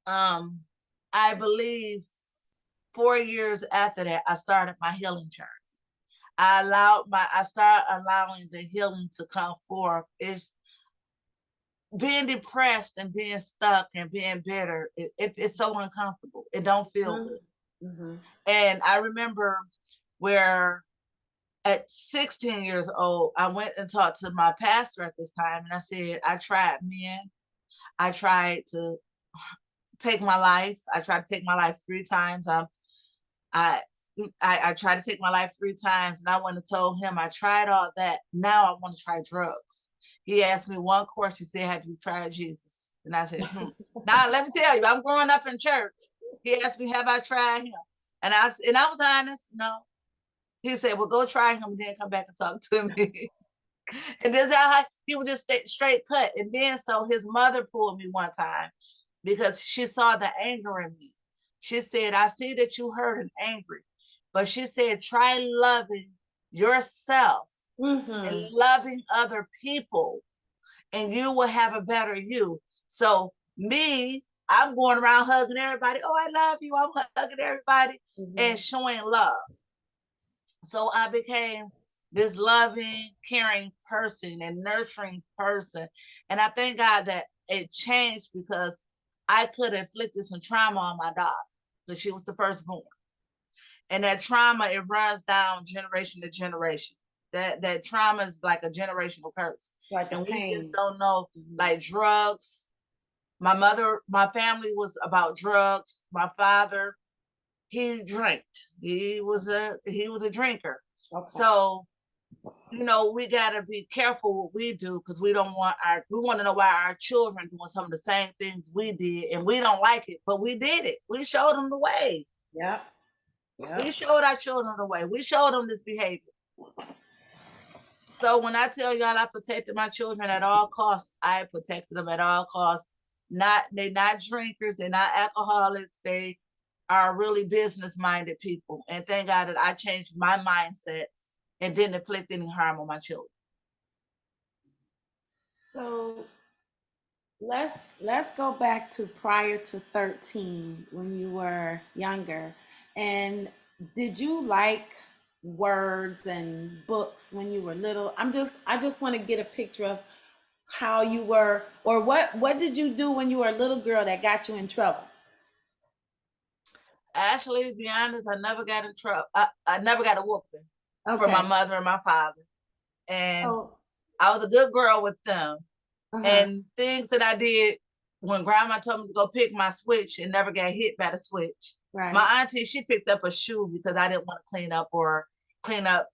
S6: I believe 4 years after that, I started my healing journey. I started allowing the healing to come forth. It's being depressed and being stuck and being bitter. It's so uncomfortable. It don't feel good. And I remember where at 16 years old, I went and talked to my pastor at this time, and I said, I tried men. I tried to take my life. I tried to take my life 3 times. I tried to take my life 3 times, and I went and told him I tried all that. Now I want to try drugs. He asked me one question. He said, have you tried Jesus? And I said, Now let me tell you, I'm growing up in church. He asked me, have I tried him? And I was honest, no. He said, well, go try him and then come back and talk to me. And this is how he was just straight cut. And then so his mother pulled me one time because she saw the anger in me. She said, I see that you hurt and angry. But she said, try loving yourself and loving other people, and you will have a better you. So me, I'm going around hugging everybody. Oh, I love you. I'm hugging everybody and showing love. So I became this loving, caring person and nurturing person. And I thank God that it changed, because I could have inflicted some trauma on my daughter because she was the firstborn. And that trauma, it runs down generation to generation. That trauma is like a generational curse. Like and we just don't know, like drugs. My family was about drugs. My father, he drank. He was a drinker. Okay. So, you know, we gotta be careful what we do, because we want to know why our children doing some of the same things we did, and we don't like it, but we did it. We showed them the way. Yeah. We showed our children the way. We showed them this behavior. So when I tell y'all I protected my children at all costs, I protected them at all costs. They're not drinkers, they're not alcoholics, they are really business-minded people. And thank God that I changed my mindset and didn't inflict any harm on my children.
S1: So let's go back to prior to 13 when you were younger. And did you like words and books when you were little? I just want to get a picture of how you were, or what did you do when you were a little girl that got you in trouble?
S6: Actually, to be honest, I never got in trouble. I never got a whooping from my
S1: Okay.
S6: mother and my father. And
S1: So,
S6: I was a good girl with them.
S1: uh-huh.
S6: And things that I did when grandma told me to go pick my switch and never got hit by the switch.
S1: Right.
S6: My auntie, she picked up a shoe because I didn't want to clean up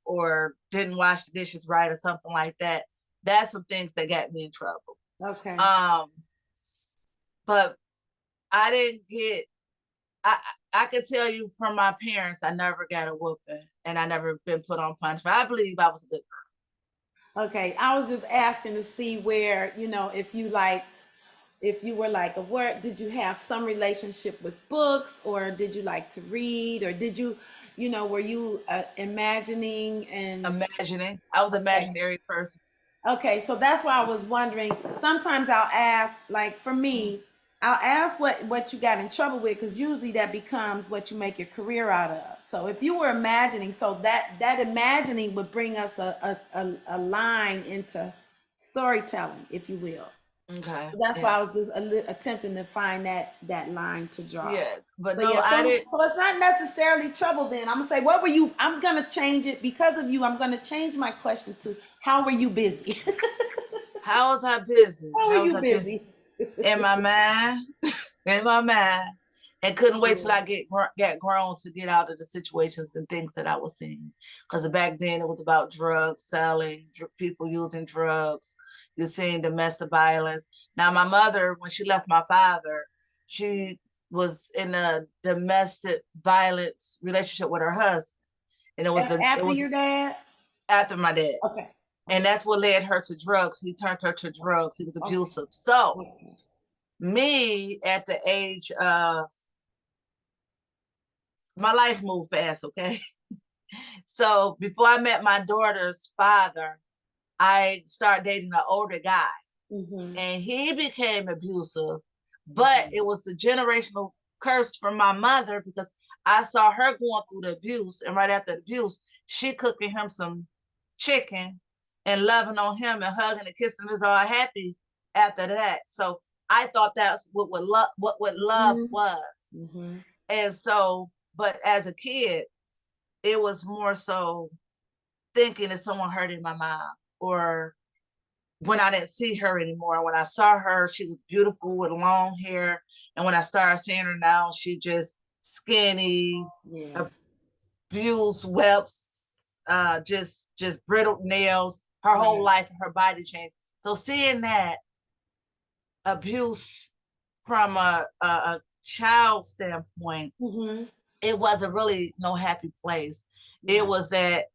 S6: or didn't wash the dishes right or something like that. That's some things that got me in trouble.
S1: Okay.
S6: But I didn't get, I could tell you from my parents, I never got a whooping and I never been put on punishment. I believe I was a good girl.
S1: Okay. I was just asking to see where, if you were like a word, did you have some relationship with books, or did you like to read, or did you, were you imagining and
S6: Imagining. I was an imaginary person.
S1: Okay, so that's why I was wondering. Sometimes I'll ask, like for me, I'll ask what you got in trouble with, because usually that becomes what you make your career out of. So if you were imagining, so that imagining would bring us a line into storytelling, if you will.
S6: Okay.
S1: So that's
S6: yes.
S1: why I was just attempting to find that line to draw.
S6: Yes, but
S1: So
S6: no,
S1: yeah,
S6: I didn't.
S1: so it's not necessarily trouble then. I'm gonna say, what were you? I'm gonna change it because of you. I'm gonna change my question to, how were you busy?
S6: How was I busy?
S1: How were
S6: How was
S1: you
S6: I busy?
S1: busy?
S6: In my mind, in my mind, and couldn't wait till I got grown to get out of the situations and things that I was seeing. Because back then it was about drugs selling, people using drugs. You're seeing domestic violence. Now my mother, when she left my father, she was in a domestic violence relationship with her husband, and it
S1: After
S6: was
S1: your dad?
S6: after my dad.
S1: Okay.
S6: And that's what led her to drugs. He turned her to drugs. He was abusive. So
S1: Okay.
S6: me at the age of, my life moved fast, okay? So before I met my daughter's father, I started dating an older guy, and he became abusive, but it was the generational curse from my mother, because I saw her going through the abuse, and right after the abuse, she cooking him some chicken and loving on him and hugging and kissing him, is all happy after that. So I thought that's what love was. And so, but as a kid, it was more so thinking that someone hurting my mom, or when I didn't see her anymore. When I saw her, she was beautiful with long hair. And when I started seeing her now, she just skinny, abused whelps, just brittle nails. Her whole life, her body changed. So seeing that abuse from a child standpoint, it wasn't really no happy place. It was that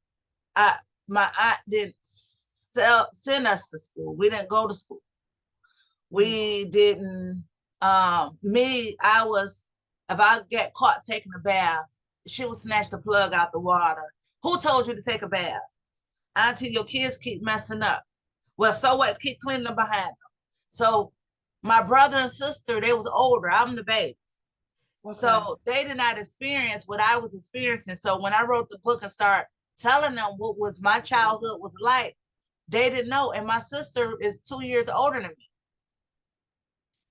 S6: my aunt didn't send us to school. We didn't go to school. We didn't. I was, if I get caught taking a bath, she would snatch the plug out the water. Who told you to take a bath? Auntie, your kids keep messing up. Well, so what? Keep cleaning them behind them. So my brother and sister, they was older. I'm the baby. Okay. So they did not experience what I was experiencing. So when I wrote the book and started telling them what was my childhood was like, they didn't know. And my sister is 2 years older than me.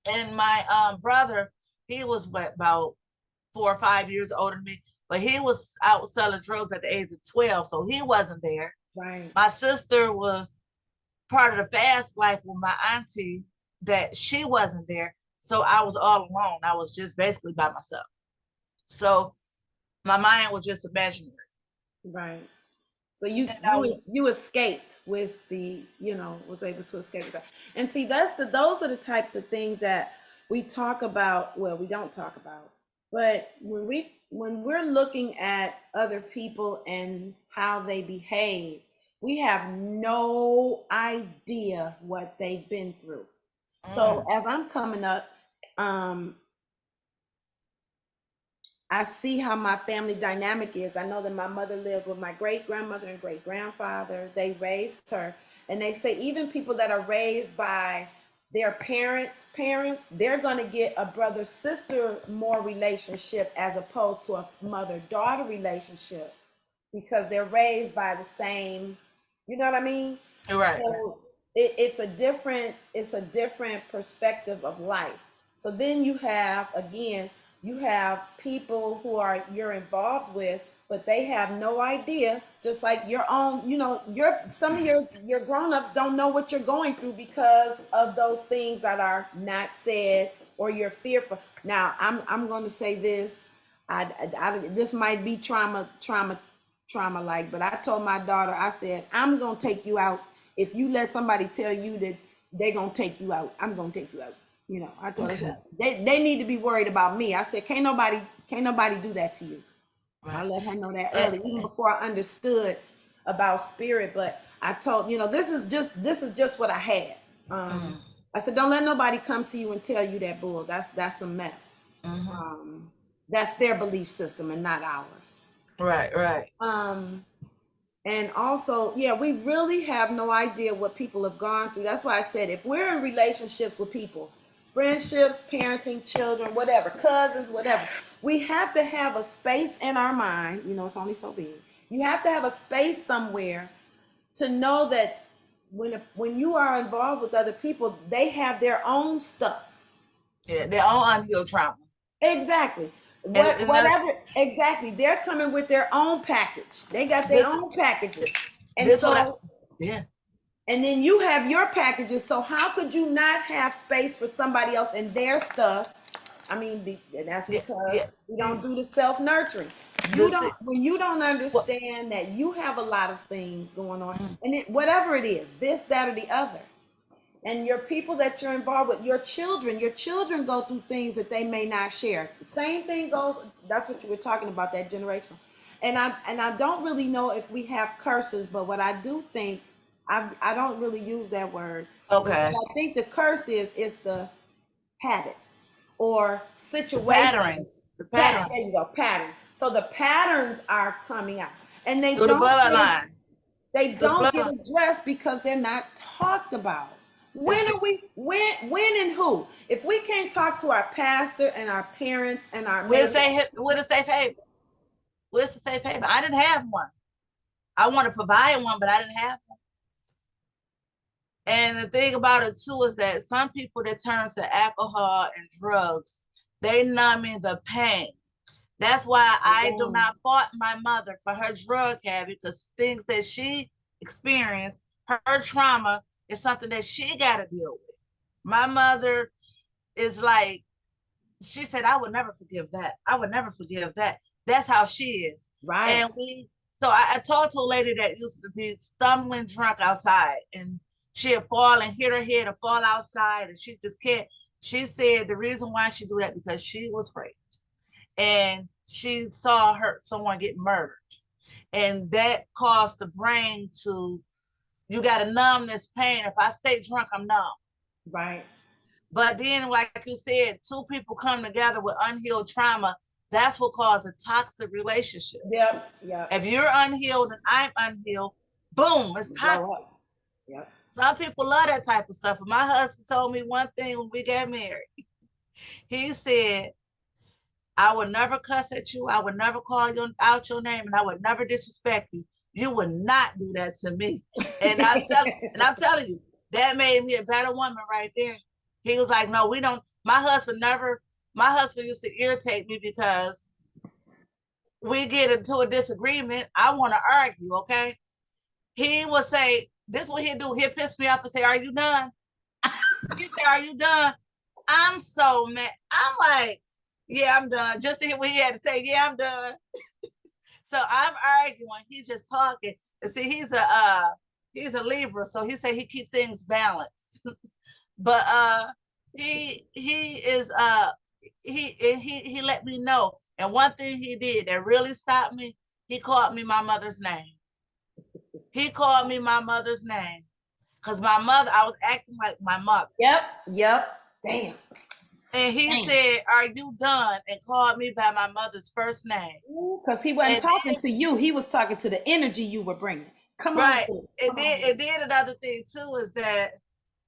S6: And my brother, he was about 4 or 5 years older than me, but he was out selling drugs at the age of 12, so he wasn't there. Right. My sister was part of the fast life with my auntie, that she wasn't there. So I was all alone. I was just basically by myself. So my mind was just imaginary. Right. So you escaped with the, was able to escape that. And see, those are the types of things that we talk about. Well, we don't talk about, but when we're looking at other people and
S1: how they behave, we have no idea what they've been through. So as I'm coming up, I see how my family dynamic is. I know that my mother lived with my great grandmother and great grandfather. They raised her. And they say even people that are raised by their parents, they're going to get a brother sister more relationship as opposed to a mother daughter relationship because they're raised by the same, you know what I mean?
S6: Right.
S1: So it's a different perspective of life. So then you have, again, you have people who are you're involved with, but they have no idea, just like your own, some of your grown-ups don't know what you're going through because of those things that are not said or you're fearful. Now, I'm going to say this. This might be trauma like, but I told my daughter, I said, I'm going to take you out. If you let somebody tell you that they're going to take you out, I'm going to take you out. I told her they need to be worried about me. I said, can't nobody do that to you. Right. I let her know that early, even before I understood about spirit. But I told, this is just what I had. I said, don't let nobody come to you and tell you that bull. That's a mess. That's their belief system and not ours.
S6: Right.
S1: And also, we really have no idea what people have gone through. That's why I said, if we're in relationships with people, friendships, parenting, children, whatever, cousins, whatever, we have to have a space in our mind. It's only so big. You have to have a space somewhere to know that when you are involved with other people, they have their own stuff.
S6: Yeah, their own unhealed trauma.
S1: Exactly. Whatever. Exactly. They're coming with their own package. They got their own packages. And and then you have your packages. So how could you not have space for somebody else and their stuff? I mean, that's because we don't do the self-nurturing. When you don't understand that you have a lot of things going on, and whatever it is, this, that, or the other, and your people that you're involved with, your children go through things that they may not share. The same thing goes, that's what you were talking about, that generational. And I don't really know if we have curses, but what I do think, I don't really use that word.
S6: Okay.
S1: What I think the curse is the habits or situations.
S6: The patterns.
S1: There you go, patterns. So the patterns are coming out. And they
S6: through the bloodline.
S1: They don't get addressed because they're not talked about. When and who? If we can't talk to our pastor and our parents and our
S6: we're a safe haven. Where's the safe haven? I didn't have one. I want to provide one, but I didn't have one. And the thing about it too is that some people that turn to alcohol and drugs, they numbing the pain. That's why I do not fault my mother for her drug habit, because things that she experienced, her trauma is something that she got to deal with. My mother is like, she said, I would never forgive that. I would never forgive that. That's how she is.
S1: Right.
S6: And so I talked to a lady that used to be stumbling drunk outside, and she'd fall and hit her head or fall outside, and she just can't. She said the reason why she do that because she was raped, and she saw someone get murdered, and that caused the brain to, you got to numb this pain. If I stay drunk, I'm numb.
S1: Right.
S6: But then, like you said, two people come together with unhealed trauma. That's what causes a toxic relationship.
S1: Yep.
S6: If you're unhealed and I'm unhealed, boom, it's toxic.
S1: Yep.
S6: Some people love that type of stuff. And my husband told me one thing when we got married. He said, I would never cuss at you. I would never call out your name, and I would never disrespect you. You would not do that to me. And I'm telling you, that made me a better woman right there. He was like, no, we don't. My husband used to irritate me because we get into a disagreement. I want to argue, okay? He would say, this is what he'd do. He'd piss me off and say, are you done? He'd say, are you done? I'm so mad. I'm like, yeah, I'm done. Just to hear what he had to say, yeah, I'm done. So I'm arguing. He's just talking. And see, he's a Libra, so he said he keeps things balanced. But he let me know. And one thing he did that really stopped me, he called me my mother's name. He called me my mother's name. Because my mother, I was acting like my mother.
S1: Yep. Damn.
S6: And he said, "Are you done?" And called me by my mother's first name.
S1: Because he wasn't
S6: And
S1: talking
S6: then,
S1: to you. He was talking to the energy you were bringing. Come on.
S6: right. And then another thing too is that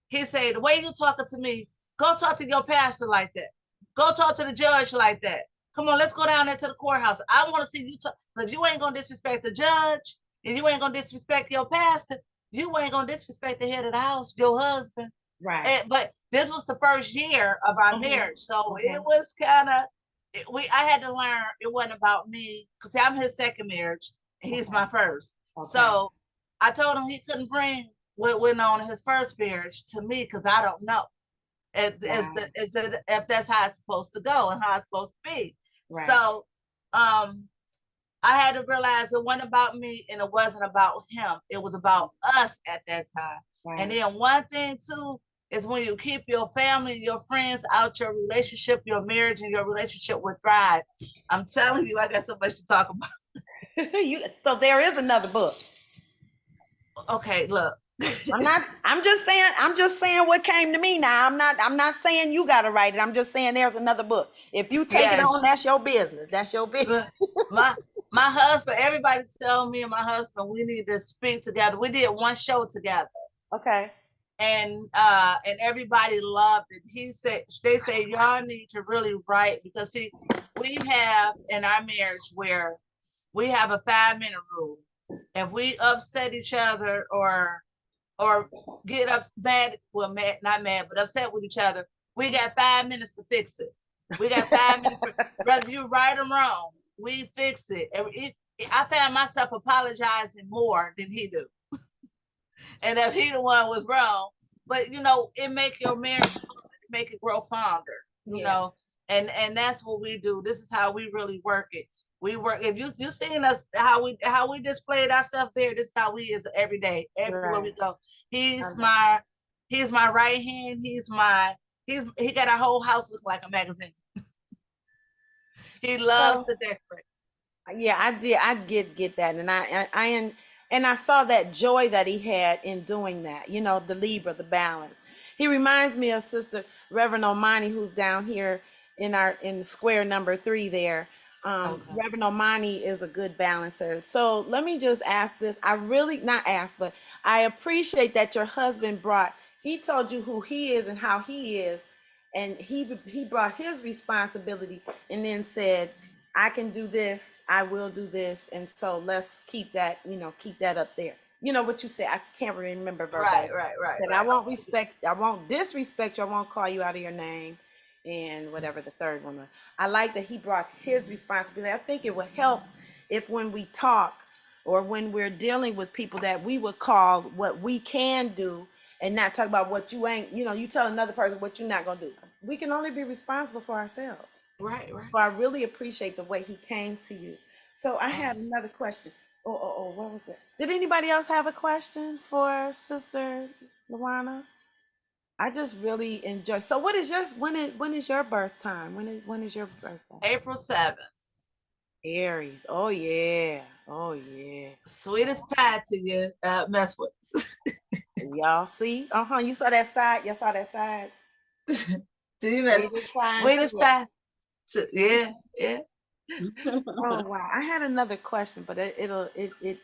S6: he said, "The way you talking to me, go talk to your pastor like that. Go talk to the judge like that. Come on, let's go down there to the courthouse. I want to see you talk. If you ain't gonna disrespect the judge and you ain't gonna disrespect your pastor, you ain't gonna disrespect the head of the house, your husband."
S1: Right.
S6: But this was the first year of our marriage, so it was kind of I had to learn it wasn't about me because I'm his second marriage and he's my first. So I told him he couldn't bring what went on in his first marriage to me because I don't know if that's how it's supposed to go and how it's supposed to be. So I had to realize it wasn't about me and it wasn't about him. It was about us at that time. And then one thing too is when you keep your family and your friends out, your relationship, your marriage, and your relationship will thrive. I'm telling you, I got so much to talk about.
S1: So there is another book.
S6: Okay, look.
S1: I'm just saying what came to me now. I'm not saying you gotta write it. I'm just saying there's another book. If you take it on, that's your business. That's your business.
S6: My husband, everybody tell me and my husband we need to speak together. We did one show together.
S1: Okay.
S6: And everybody loved it. They say y'all need to really write because see, we have in our marriage where we have a 5-minute rule. If we upset each other or get up not mad, but upset with each other, we got 5 minutes to fix it. We got 5 minutes, whether you right or wrong, we fix it. I found myself apologizing more than he do. And if he the one was wrong, but it make your marriage, make it grow fonder, you know, and that's what we do. This is how we really work it. We work. If you seen us how we displayed ourselves there, this is how we is every day, everywhere we go. He's my right hand. He got our whole house look like a magazine. He loves to decorate.
S1: Yeah, I did. I get that, and I saw that joy that he had in doing that. You know, the Libra, the balance. He reminds me of Sister Reverend Omani, who's down here in square number 3 there. Reverend Omani is a good balancer. So let me just ask this. I really not ask, but I appreciate that your husband he told you who he is and how he is, and he brought his responsibility and then said, I can do this, I will do this, and so let's keep that, keep that up there. You know what you said? I can't remember verbatim.
S6: Right.
S1: That I won't disrespect you, I won't call you out of your name, and whatever the third one was. I like that he brought his responsibility. I think it would help if when we talk or when we're dealing with people that we would call what we can do and not talk about what you ain't, you tell another person what you're not gonna do. We can only be responsible for ourselves.
S6: Right.
S1: So I really appreciate the way he came to you. So I had another question. Oh, what was that? Did anybody else have a question for Sister Luana? I just really enjoy. So what is yours? When is your birth time? When is your birthday?
S6: April 7th.
S1: Aries. Oh yeah.
S6: Sweetest pie to you, mess with.
S1: Y'all see? You saw that side. Y'all saw that side.
S6: Sweetest pie. Yeah.
S1: Oh wow! I had another question, but it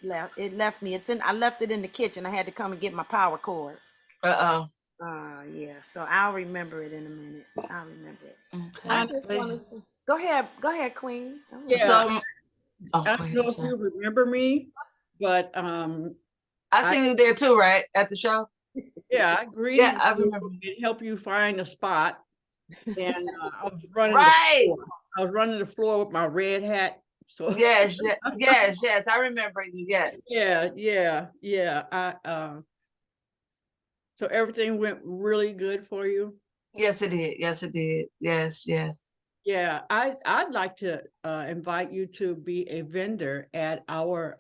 S1: left me. I left it in the kitchen. I had to come and get my power cord. Yeah. So I'll remember it in a minute. I'll remember it.
S6: Okay.
S1: I just wanted to go ahead, Queen.
S3: Yeah.
S6: So
S3: I don't know if you remember me, but
S6: I seen you there too, right? At the show.
S3: Yeah, I agree.
S6: Yeah, I remember.
S3: It helped you find a spot, and I was running.
S6: Right.
S3: I was running the floor with my red hat. So
S6: yes, I remember you. Yes.
S3: Yeah. So everything went really good for you.
S6: Yes, it did. Yes.
S3: Yeah, I'd like to invite you to be a vendor at our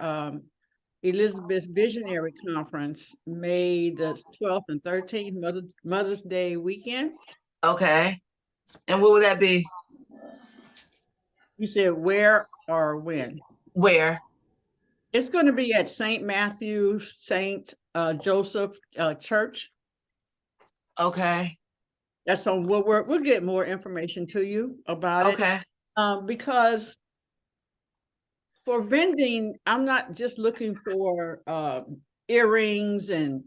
S3: Elizabeth Visionary Conference, May the 12th and 13th, Mother's Day weekend.
S6: Okay. And what would that be?
S3: You said where or when?
S6: Where?
S3: It's going to be at St. Matthew, St. Joseph Church.
S6: Okay.
S3: That's on. We'll get more information to you about it.
S6: Okay.
S3: Because for vending, I'm not just looking for earrings and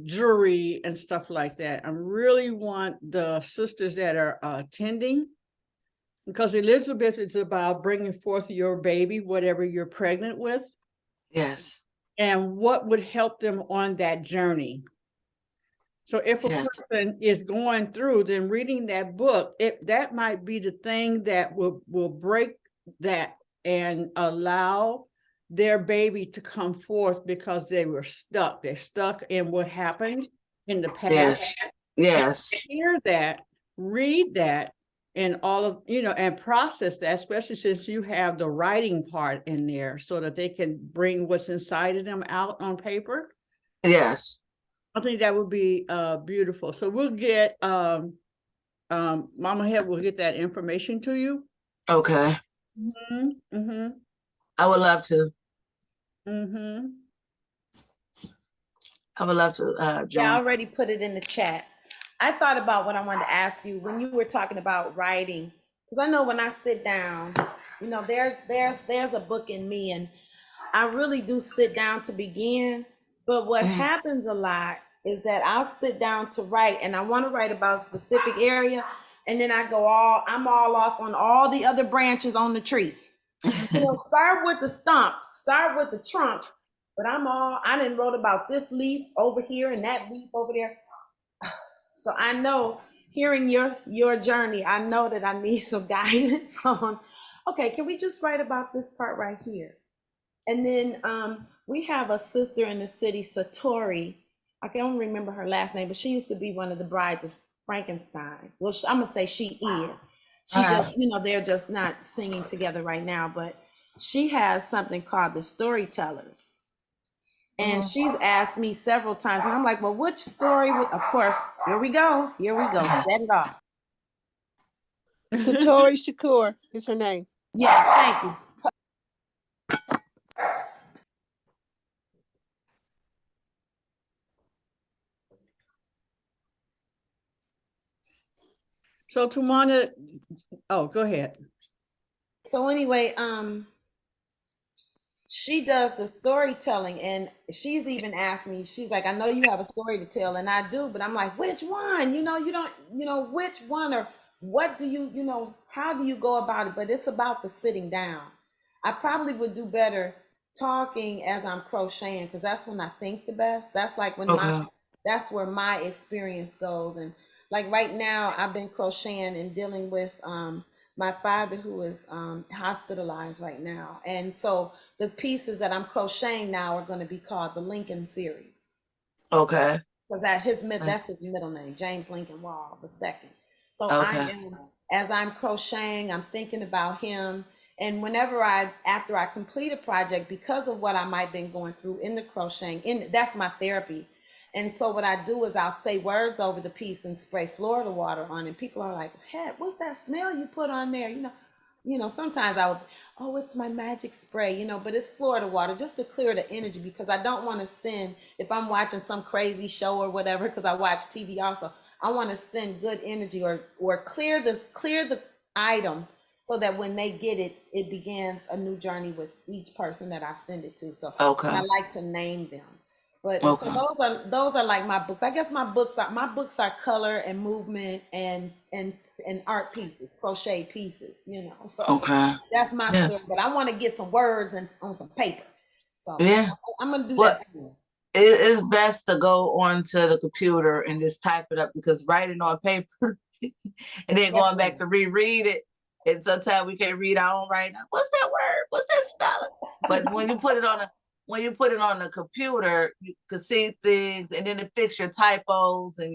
S3: jewelry and stuff like that. I really want the sisters that are attending, because Elizabeth is about bringing forth your baby, whatever you're pregnant with,
S6: Yes.
S3: and what would help them on that journey. So if a
S6: Yes.
S3: person is going through, then reading that book, that might be the thing that will break that and allow their baby to come forth, because they were stuck. They're stuck in what happened in the past.
S6: Yes. Yes.
S3: Hear that, read that, and all of, and process that, especially since you have the writing part in there, so that they can bring what's inside of them out on paper.
S6: Yes.
S3: I think that would be beautiful. So we'll get Mama Head will get that information to you.
S6: Okay.
S3: Mm-hmm. Mm-hmm.
S6: I would love to.
S3: Mm-hmm.
S6: I would love to
S1: Yeah, I
S6: join.
S1: already put it in the chat. I thought about what I wanted to ask you when you were talking about writing, because I know when I sit down, there's a book in me, and I really do sit down to begin. But what happens a lot is that I'll sit down to write, and I want to write about a specific area, and then I'm all off on all the other branches on the tree. Start with the stump, start with the trunk, but I didn't wrote about this leaf over here and that leaf over there. So I know, hearing your journey, I know that I need some guidance on, okay, can we just write about this part right here? And then we have a sister in the city, Satori. I don't remember her last name, but she used to be one of the brides of Frankenstein. Well, I'm gonna say she is. She just, they're just not singing together right now, but she has something called the Storytellers. And she's asked me several times, and I'm like, well, which story? Of course, here we go. Set it off.
S5: Satori Shakur is her name.
S1: Yes, thank you.
S3: So Tawana, oh, go ahead.
S1: So anyway, she does the storytelling, and she's even asked me, she's like, I know you have a story to tell, and I do, but I'm like, which one? You don't, which one, or what do you, how do you go about it? But it's about the sitting down. I probably would do better talking as I'm crocheting, because that's when I think the best. That's like when that's where my experience goes. And like right now, I've been crocheting and dealing with my father, who is hospitalized right now. And so the pieces that I'm crocheting now are going to be called the Lincoln series.
S6: Okay.
S1: Because that's his middle name, James Lincoln Wall II. So
S6: Okay.
S1: as I'm crocheting, I'm thinking about him. And after I complete a project, because of what I might have been going through in the crocheting, that's my therapy. And so what I do is I'll say words over the piece and spray Florida water on it. People are like, hey, what's that smell you put on there? Sometimes I would, oh, it's my magic spray, but it's Florida water, just to clear the energy, because I don't want to send, if I'm watching some crazy show or whatever, because I watch TV also, I want to send good energy or clear the item, so that when they get it, it begins a new journey with each person that I send it to. So I like to name them. But so those are like my books. I guess my books are color and movement and art pieces, crochet pieces, So that's my story. But I want to get some words and on some paper. So I'm gonna do that soon.
S6: It's best to go onto the computer and just type it up, because writing on paper and then going back to reread it, and sometimes we can't read our own writing. What's that word? What's that spelling? But when you put it on the computer, you can see things, and then it fixes your typos and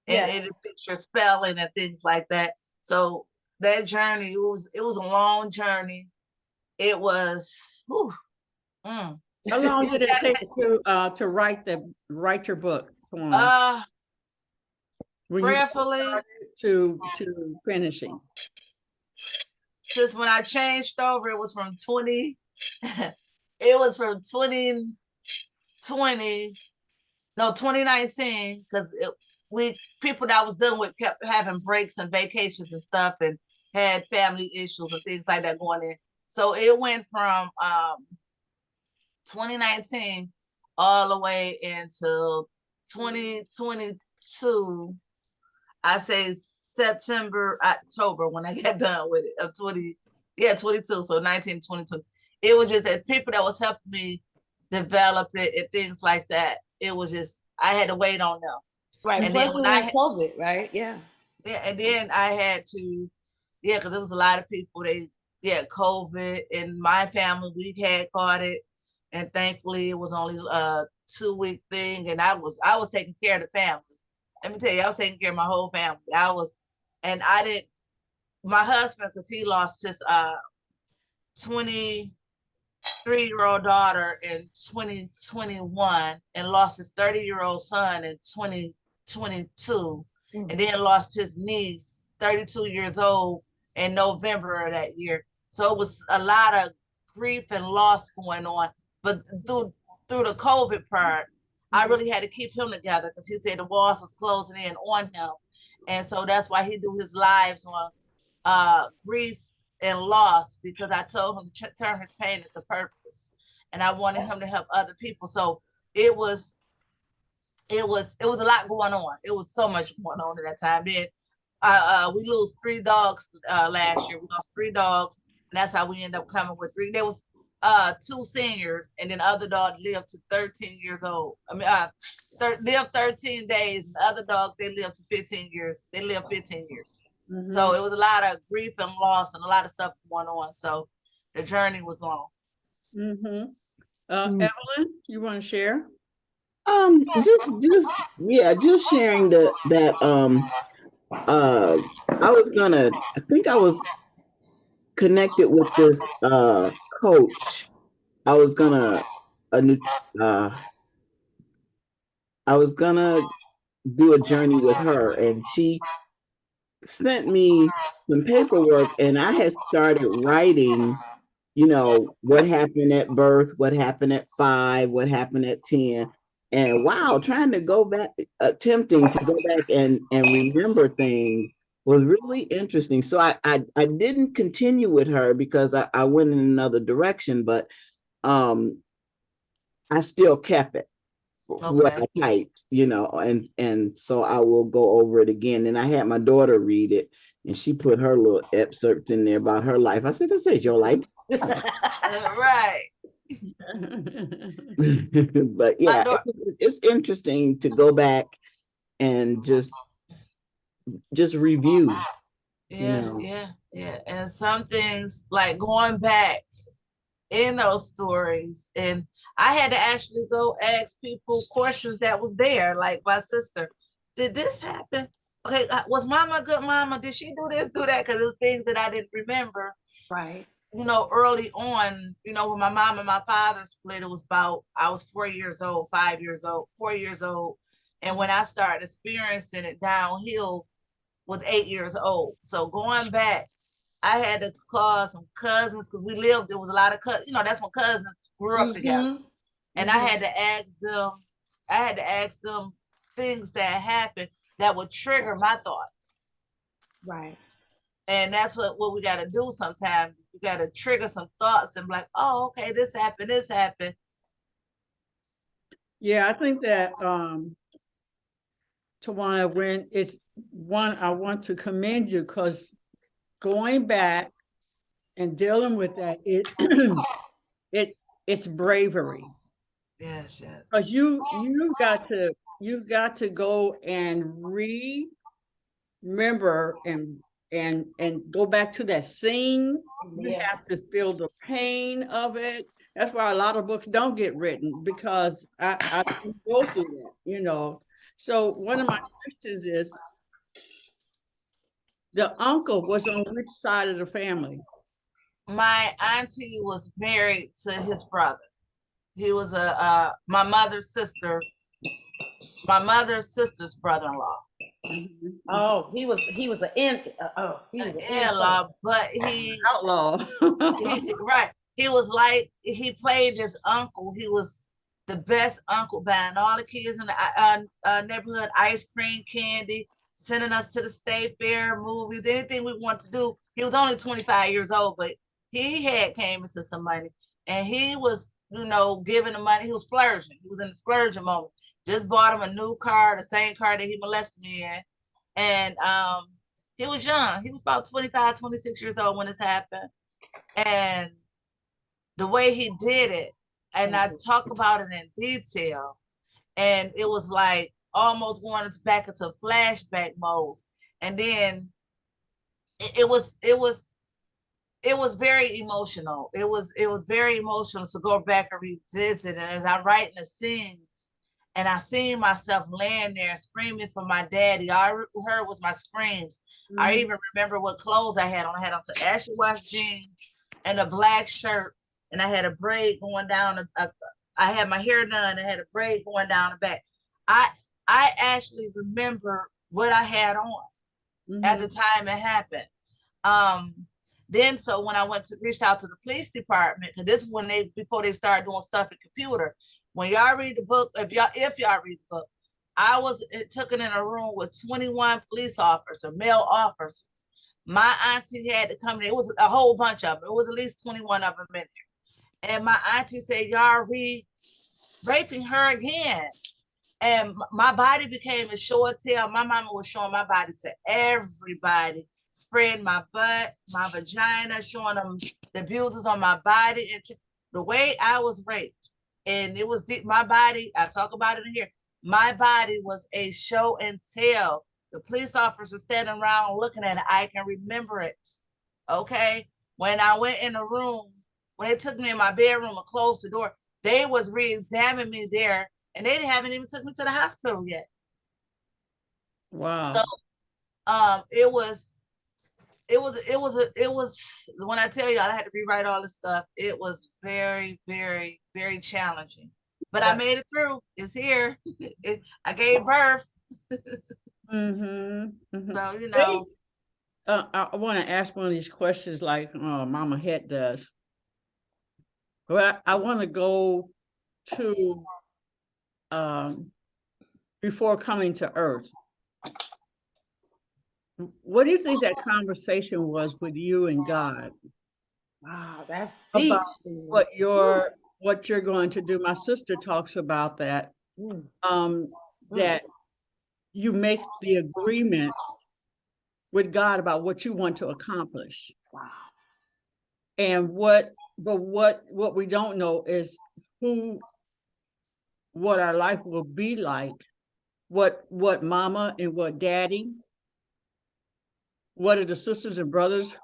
S6: it fixes your spelling and things like that. So that journey, it was a long journey. It was.
S3: How long did it take to write your book?
S6: Prayerfully
S3: to finishing.
S6: Since when I changed over, it was from 20 it was from 2020, no, 2019, because we people that I was dealing with kept having breaks and vacations and stuff, and had family issues and things like that going in. So it went from 2019 all the way into 2022. I say September, October when I got done with it of 22. So 19, 22. It was just that people that was helping me develop it and things like that. It was just, I had to wait on them.
S1: Right.
S6: And
S1: Plus
S6: then
S1: we
S6: when
S1: had COVID, right? Yeah.
S6: and then I had to, because there was a lot of people, COVID, and my family, we had caught it. And thankfully it was only a 2-week thing. And I was taking care of the family. Let me tell you, I was taking care of my whole family. My husband, because he lost his 23-year-old daughter in 2021 and lost his 30-year-old son in 2022, and then lost his niece, 32 years old, in November of that year. So it was a lot of grief and loss going on. But through the COVID part, I really had to keep him together because he said the walls was closing in on him. And so that's why he do his lives on grief and loss, because I told him to turn his pain into purpose. And I wanted him to help other people. So it was a lot going on. It was so much going on at that time. Then we lose 3 dogs last year. We lost 3 dogs, and that's how we ended up coming with 3. There was 2 seniors, and then the other dog lived to 13 years old. I mean, lived 13 days, and the other dogs, they lived to 15 years. They lived 15 years. So it was a lot of grief and loss and a lot of stuff going on. So the journey was long.
S3: Evelyn, you want to share?
S2: Just sharing that I think I was connected with this coach. I was gonna do a journey with her, and she sent me some paperwork, and I had started writing, what happened at birth, what happened at 5, what happened at 10. And wow, trying to go back, attempting to go back and remember things was really interesting. So I didn't continue with her because I went in another direction, but I still kept it. What I typed, and so I will go over it again. And I had my daughter read it, and she put her little excerpt in there about her life. I said, "This is your life."
S6: Right.
S2: But yeah, it's interesting to go back and just review.
S6: Yeah. And some things, like going back in those stories, and I had to actually go ask people questions that was there, like my sister, did this happen? Okay, was mama a good mama? Did she do this, do that? Because it was things that I didn't remember.
S1: Right.
S6: Early on, when my mom and my father split, it was about, I was 4 years old, 5 years old, 4 years old. And when I started experiencing it downhill, was 8 years old. So going back, I had to call some cousins, because there was a lot of cousins, that's when cousins grew up together. And I had to ask them things that happened that would trigger my thoughts.
S1: Right.
S6: And that's what we got to do sometimes. You got to trigger some thoughts and be like, oh, okay, this happened.
S3: Yeah, I think that Tawana, I want to commend you, because going back and dealing with that, it's bravery.
S6: Yes.
S3: Because you've got to go and remember and go back to that scene. You have to feel the pain of it. That's why a lot of books don't get written, because I didn't go through that, So one of my questions is, the uncle was on which side of the family?
S6: My auntie was married to his brother. He was my mother's sister's brother-in-law.
S1: Oh, he was an in-law,
S6: but he
S3: outlaw.
S6: right. he was like, he played this uncle. He was the best uncle, buying all the kids in the neighborhood ice cream, candy, sending us to the state fair, movies, anything we want to do. He was only 25 years old, but he had came into some money, and he was, giving the money. He was splurging. He was in the splurging moment. Just bought him a new car, the same car that he molested me in. And he was young. He was about 25, 26 years old when this happened. And the way he did it, and I talk about it in detail, and it was like almost going back into flashback modes. And then it was very emotional. It was very emotional to go back and revisit. And as I'm writing the scenes, and I seen myself laying there screaming for my daddy. All I heard was my screams. I even remember what clothes I had on. I had on some ashy wash jeans and a black shirt, and I had a braid going down. I had my hair done. I had a braid going down the back. I actually remember what I had on at the time it happened. Then so when I reached out to the police department, because this is when before they started doing stuff in computer. When y'all read the book, if y'all read the book, I was taken in a room with 21 police officers, male officers. My auntie had to come in. It was a whole bunch of them. It was at least 21 of them in there. And my auntie said, y'all raping her again. And my body became a show and tell. My mama was showing my body to everybody, spraying my butt, my vagina, showing them the bruises on my body. And the way I was raped, and it was deep. My body, I talk about it in here, my body was a show and tell. The police officers standing around looking at it. I can remember it. Okay. When I went in the room, when they took me in my bedroom and closed the door, they was re-examining me there, and they haven't even took me to the hospital yet.
S3: Wow.
S6: So it was when I tell you I had to rewrite all this stuff, it was very, very, very challenging. But I made it through. It's here. I gave birth. So,
S3: I want to ask one of these questions like Mama Het does. But I want to go to before coming to Earth. What do you think that conversation was with you and God?
S1: Wow, that's deep.
S3: About what you're going to do. My sister talks about that. That you make the agreement with God about what you want to accomplish.
S1: Wow.
S3: And what we don't know is what our life will be like, what Mama and what Daddy, what are the sisters and brothers,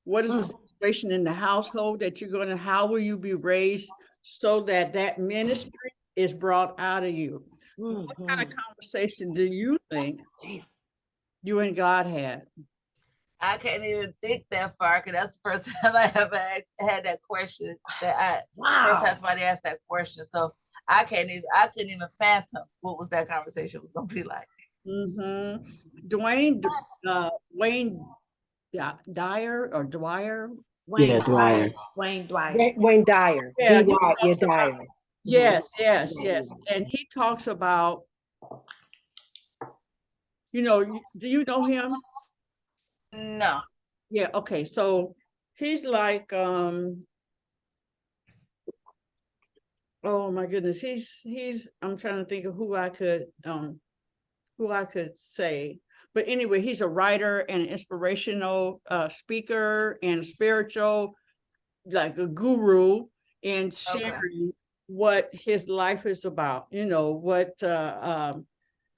S3: what is the situation in the household that you're going to, how will you be raised so that ministry is brought out of you? What kind of conversation do you think you and God had?
S6: I can't even think that far, because that's the first time I ever had that question. First time somebody asked that question. So I couldn't even fathom what was that conversation was going to be like.
S3: Wayne Dyer or Dwyer?
S2: Yeah, Dwyer.
S1: Wayne Dwyer.
S5: Wayne Dyer.
S3: Yeah,
S5: Dyer.
S3: Yes. And he talks about, do you know him?
S6: No.
S3: Yeah, okay. So he's like, oh my goodness, he's I'm trying to think of who I could say. But anyway, he's a writer and an inspirational speaker and spiritual, like a guru, in sharing what his life is about,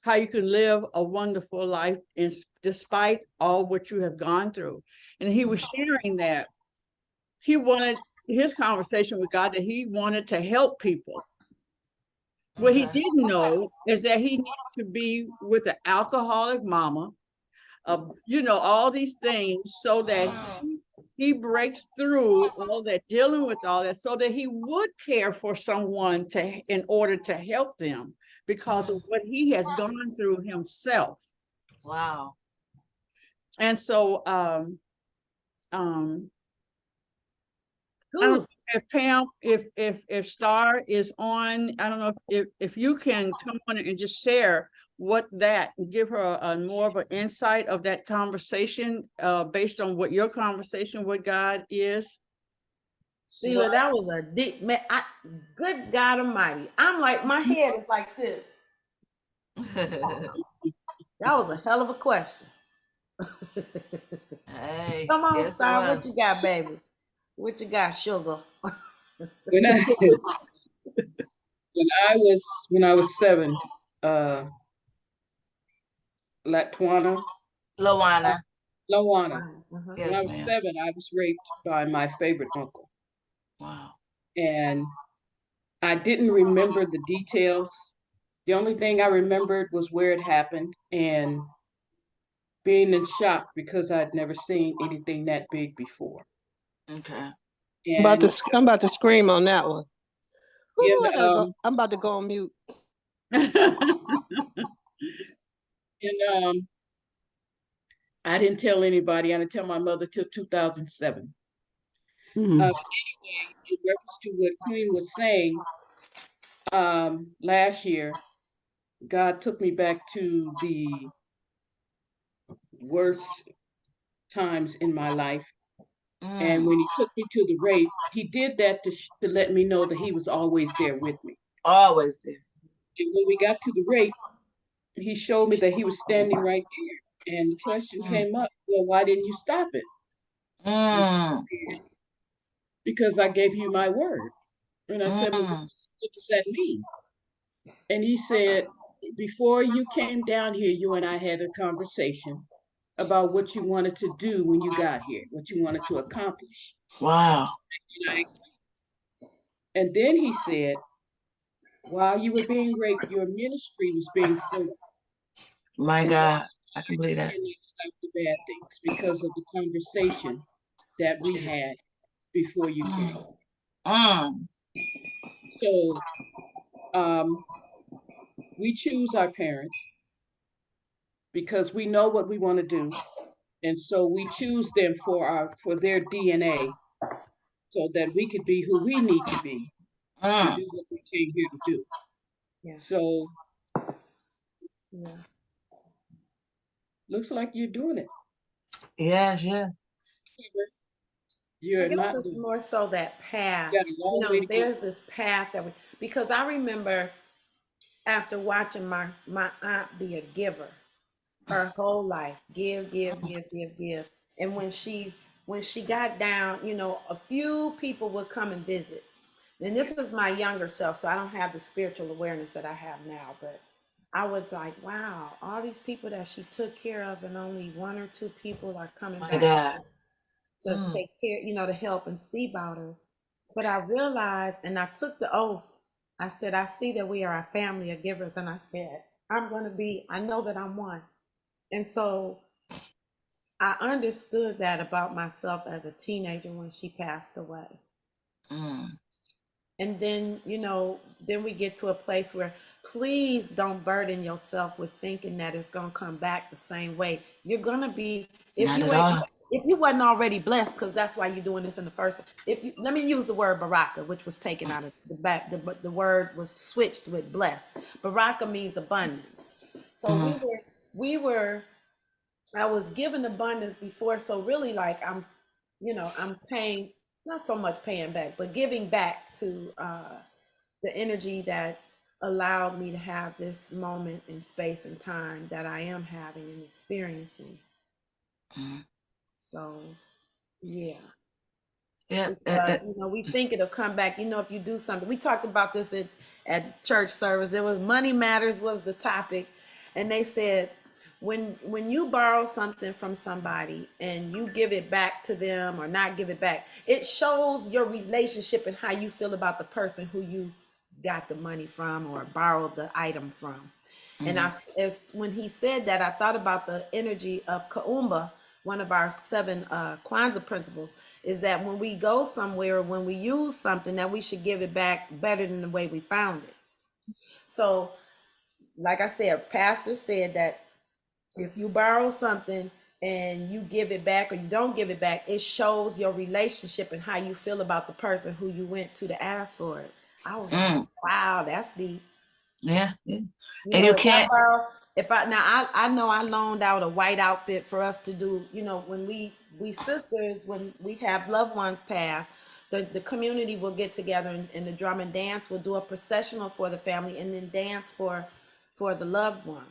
S3: how you can live a wonderful life despite all what you have gone through. And he was sharing that he wanted his conversation with God, that he wanted to help people. What he didn't know is that he needed to be with an alcoholic mama, all these things, so that he breaks through all that, dealing with all that, so that he would care for someone in order to help them because of what he has gone through himself.
S6: Wow.
S3: And so I don't
S1: Ooh,
S3: know if Pam, if Star is on, I don't know if you can come on and just share what that, give her a more of an insight of that conversation, based on what your conversation with God is.
S1: Sheila, that was a deep man. Good God Almighty. I'm like, my head is like this. That was a hell of a question.
S6: Hey,
S1: Come on,
S6: yes, it
S1: Star. What you
S6: was.
S1: got, baby? What you got, sugar?
S7: When I when I was 7, uh, Latwana,
S6: Loana.
S7: Lawana.
S1: Uh-huh.
S7: When I
S6: Yes,
S7: was
S6: ma'am.
S7: 7, I was raped by my favorite uncle,
S6: Wow.
S7: and I didn't remember the details. The only thing I remembered was where it happened and being in shock because I'd never seen anything that big before.
S6: Okay.
S7: And
S5: I'm about to scream on that one.
S7: in
S5: Ooh, I gotta go. I'm about to go on mute.
S7: and I didn't tell anybody. I didn't tell my mother till 2007.
S2: Mm.
S7: Anyway, in reference to what Queen was saying, last year, God took me back to the worst times in my life. And
S6: Mm.
S7: when he took me to the rape, he did that to let me know that he was always there with me.
S6: Always there.
S7: And when we got to the rape, he showed me that he was standing right there. And the question
S6: Mm.
S7: came up, well, why didn't you stop it?
S6: Mm.
S7: Because I gave you my word. And I said, well,
S6: Mm.
S7: what does that mean? And he said, before you came down here, you and I had a conversation about what you wanted to do when you got here, what you wanted to accomplish.
S6: Wow.
S7: And then he said, while you were being raped, your ministry was being formed.
S6: My
S7: And
S6: God.
S7: that's
S6: I can
S7: why you
S6: believe that.
S7: cannot stop the bad things because of the conversation that we
S6: Jesus.
S7: had before you came.
S6: Mm.
S7: So we choose our parents because we know what we want to do. And so we choose them for their DNA so that we could be who we need to be to
S6: Mm.
S7: do what we came here to do.
S1: Yeah.
S7: So
S1: Yeah.
S7: looks like you're doing it.
S6: Yes, yes.
S1: I
S7: You're
S1: guess
S7: not
S1: it's
S7: doing
S1: more so that path.
S7: it. You got a
S1: You
S7: long way
S1: know,
S7: to go.
S1: there's this path that because I remember after watching my aunt be a giver her whole life, give, give, give, give, give. And when she got down, you know, a few people would come and visit. And this is my younger self, so I don't have the spiritual awareness that I have now. But I was like, wow, all these people that she took care of, and only one or two people are coming
S6: My
S1: back
S6: God.
S1: to
S6: Mm.
S1: take care, you know, to help and see about her. But I realized, and I took the oath. I said, I see that we are a family of givers, and I said, I know that I'm one. And so I understood that about myself as a teenager when she passed away.
S6: Mm.
S1: And then, you know, then we get to a place where please don't burden yourself with thinking that it's going to come back the same way. You're going to be,
S6: Not at all.
S1: if you wasn't already blessed, because that's why you're doing this in the first place. Let me use the word baraka, which was taken out of the back, the word was switched with blessed. Baraka means abundance. So
S6: Mm.
S1: we were I was given abundance before, so really like I'm paying, not so much paying back, but giving back to the energy that allowed me to have this moment in space and time that I am having and experiencing.
S6: Mm.
S1: So yeah.
S6: Yep.
S1: Because you know, we think it'll come back. You know, if you do something, we talked about this at church service. It was money matters was the topic, and they said when you borrow something from somebody and you give it back to them or not give it back, it shows your relationship and how you feel about the person who you got the money from or borrowed the item from. And as when he said that, I thought about the energy of Kaumba, one of our 7 Kwanzaa principles, is that when we go somewhere, when we use something, that we should give it back better than the way we found it. So, like I said, Pastor said that if you borrow something, and you give it back or you don't give it back, it shows your relationship and how you feel about the person who you went to ask for it. I was like, wow, that's deep.
S6: Yeah.
S1: You
S6: And
S1: know,
S6: you
S1: if I
S6: can't.
S1: borrow, if I now I know I loaned out a white outfit for us to do, you know, when we sisters, when we have loved ones pass, the community will get together and the drum and dance will do a processional for the family and then dance for the loved one.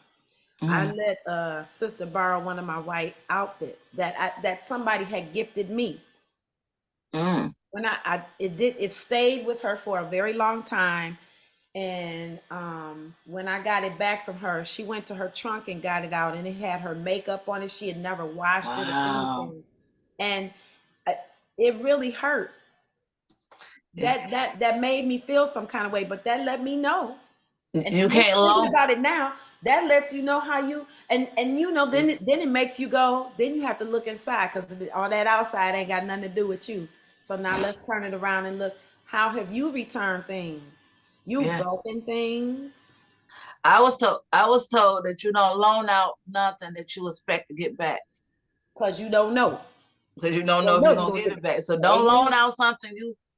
S1: I let a sister borrow one of my white outfits that somebody had gifted me. When it stayed with her for a very long time. And when I got it back from her, she went to her trunk and got it out, and it had her makeup on it. She had never washed it or anything, and uh, it really hurt. That made me feel some kind of way, but that let me know. And
S6: You
S1: I'm just
S6: can't
S1: thinking
S6: loan.
S1: about it now. That lets you know how you and you know then it makes you go. Then you have to look inside because all that outside ain't got nothing to do with you. So now let's turn it around and look. How have you returned things? You've
S6: Yeah.
S1: broken things.
S6: I was told that you don't loan out nothing that you expect to get back.
S1: Because you don't know.
S6: Because you don't know if you're gonna get it back. So don't loan out something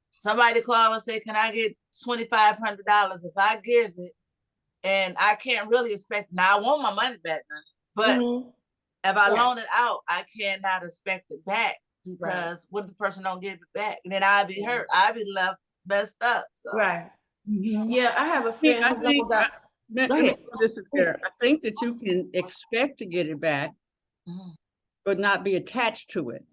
S6: somebody call and say, can I get $2,500? If I give it and I can't really expect it. Now I want my money back now. But if I loan it out, I cannot expect it back because what if the person don't give it back? And then I'd be hurt. I'd be left messed up. So
S1: yeah, I have a friend who
S3: think,
S1: got. Go ahead.
S3: this is fair. I think that you can expect to get it back, but not be attached to it.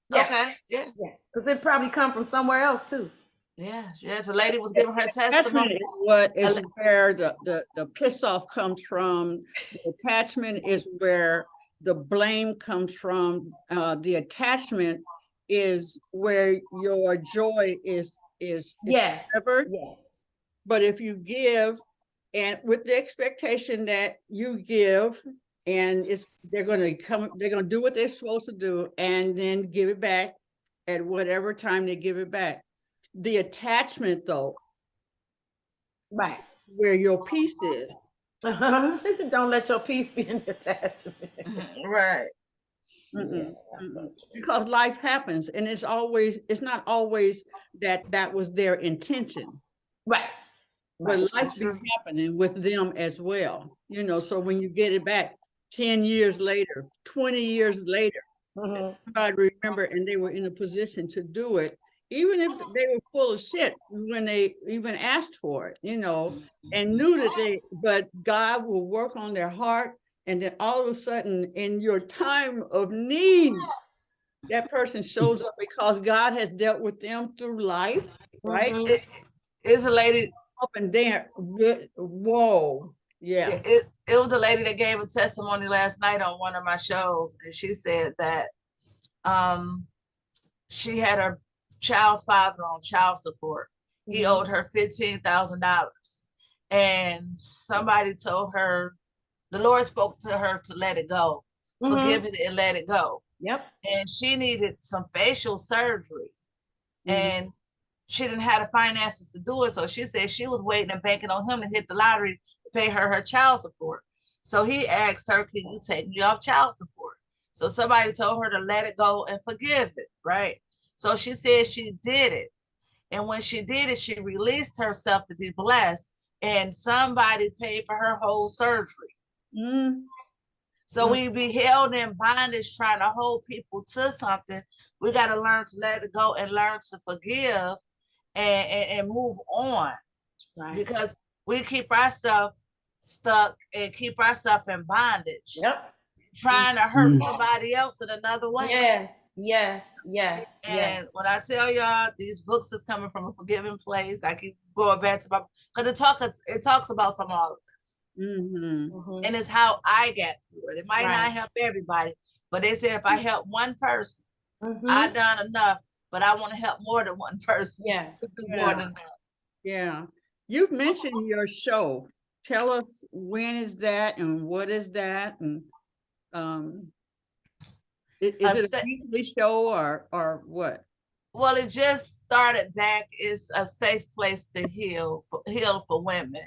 S1: Yeah.
S6: Okay. Yeah.
S1: Because it probably come from somewhere else too.
S6: Yeah. Yes. A lady was giving her testimony.
S3: What is where the piss off comes from. The attachment is where the blame comes from. The attachment is where your joy is severed.
S1: Yes.
S3: But if you give, and with the expectation that you give, and they're going to do what they're supposed to do, and then give it back at whatever time they give it back. The attachment, though, where your peace is.
S1: Don't let your peace be in the attachment.
S6: Right.
S3: Because life happens, and it's not always that was their intention.
S1: Right.
S3: But life be happening with them as well. You know, so when you get it back 10 years later, 20 years later, God remember, and they were in a position to do it, even if they were full of shit when they even asked for it, you know, and knew that but God will work on their heart. And then all of a sudden, in your time of need, that person shows up because God has dealt with them through life, right?
S6: It is a lady
S3: up and down. Whoa. Yeah.
S6: It was a lady that gave a testimony last night on one of my shows, and she said that she had her child's father on child support. He owed her $15,000, and somebody told her, the Lord spoke to her to let it go, forgive it and let it go.
S1: Yep.
S6: And she needed some facial surgery, and she didn't have the finances to do it. So she said she was waiting and banking on him to hit the lottery to pay her child support. So he asked her, can you take me off child support? So somebody told her to let it go and forgive it, right? So she said she did it. And when she did it, she released herself to be blessed, and somebody paid for her whole surgery. So we be held in bondage trying to hold people to something. We got to learn to let it go and learn to forgive and move on, because we keep ourselves stuck and keep ourselves in bondage, trying to hurt somebody else in another way.
S1: Yes.
S6: And when I tell y'all, these books is coming from a forgiving place. I keep going back to my, because it talks about some of all of this, and it's how I got through it. It might not help everybody, but they said if I help one person, I've done enough. But I want to help more than one person to do more than that.
S3: Yeah. You've mentioned your show. Tell us, when is that and what is that? And is it a weekly show or what?
S6: Well, it just started back. It's a safe place to heal for women.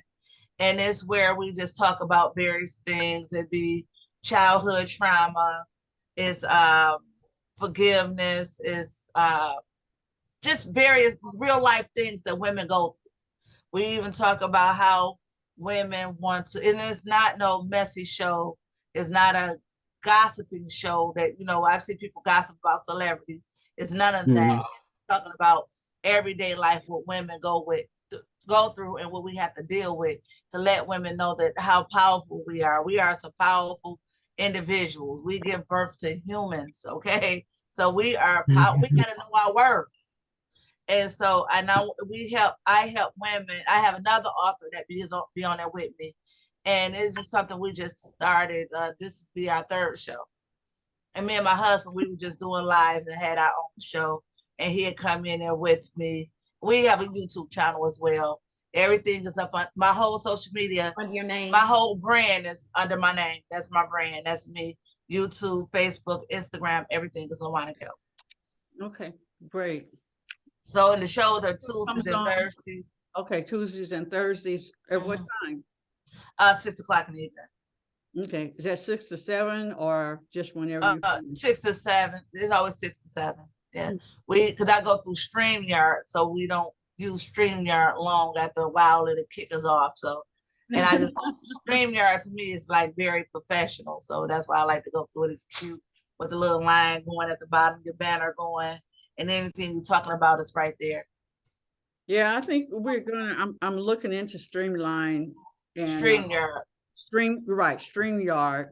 S6: And it's where we just talk about various things. It'd be childhood trauma, is forgiveness, is just various real life things that women go through. We even talk about how women want to, and it's not no messy show. It's not a gossiping show that, I've seen people gossip about celebrities. It's none of that. It's talking about everyday life, what women go through and what we have to deal with, to let women know that how powerful we are. We are some powerful individuals. We give birth to humans, okay? So we are we gotta know our worth. And so I know I help women. I have another author that be on there with me. And it's just something we just started. This will be our third show. And me and my husband, we were just doing lives and had our own show. And he'd come in there with me. We have a YouTube channel as well. Everything is up on my whole social media.
S1: Under your name.
S6: My whole brand is under my name. That's my brand. That's me. YouTube, Facebook, Instagram, everything is LaWanna Kelly.
S3: Okay, great.
S6: So, and the shows are Tuesdays and Thursdays.
S3: Okay, Tuesdays and Thursdays. At what time?
S6: 6 o'clock in the evening.
S3: Okay, is that 6 to 7 or just whenever?
S6: 6 to 7. It's always 6 to 7. Yeah, because I go through StreamYard, so we don't use StreamYard long. After a while, it'll kick us off. So, and I just StreamYard to me is like very professional. So that's why I like to go through it. It's cute with the little line going at the bottom, your banner going, and anything you're talking about is right there.
S3: Yeah, I think we're gonna. I'm looking into Streamline and
S6: StreamYard.
S3: StreamYard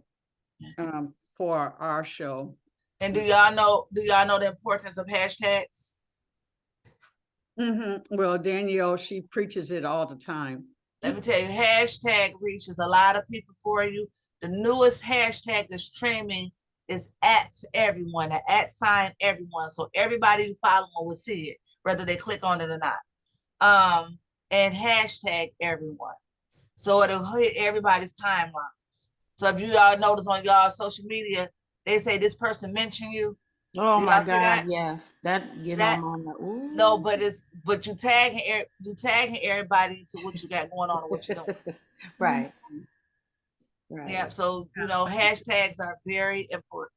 S3: for our show.
S6: And do y'all know the importance of hashtags?
S3: Well, Danielle, she preaches it all the time.
S6: Let me tell you, hashtag reaches a lot of people for you. The newest hashtag that's trending is @everyone, the @everyone. So everybody who follows will see it, whether they click on it or not. And hashtag everyone. So it'll hit everybody's timelines. So if you all notice on y'all social media, they say this person mentioned you.
S1: Oh my God, yes. That get them on the ooh.
S6: No, but you tagging everybody to what you got going on and what you're doing.
S1: Right. Right.
S6: Yeah. So hashtags are very important.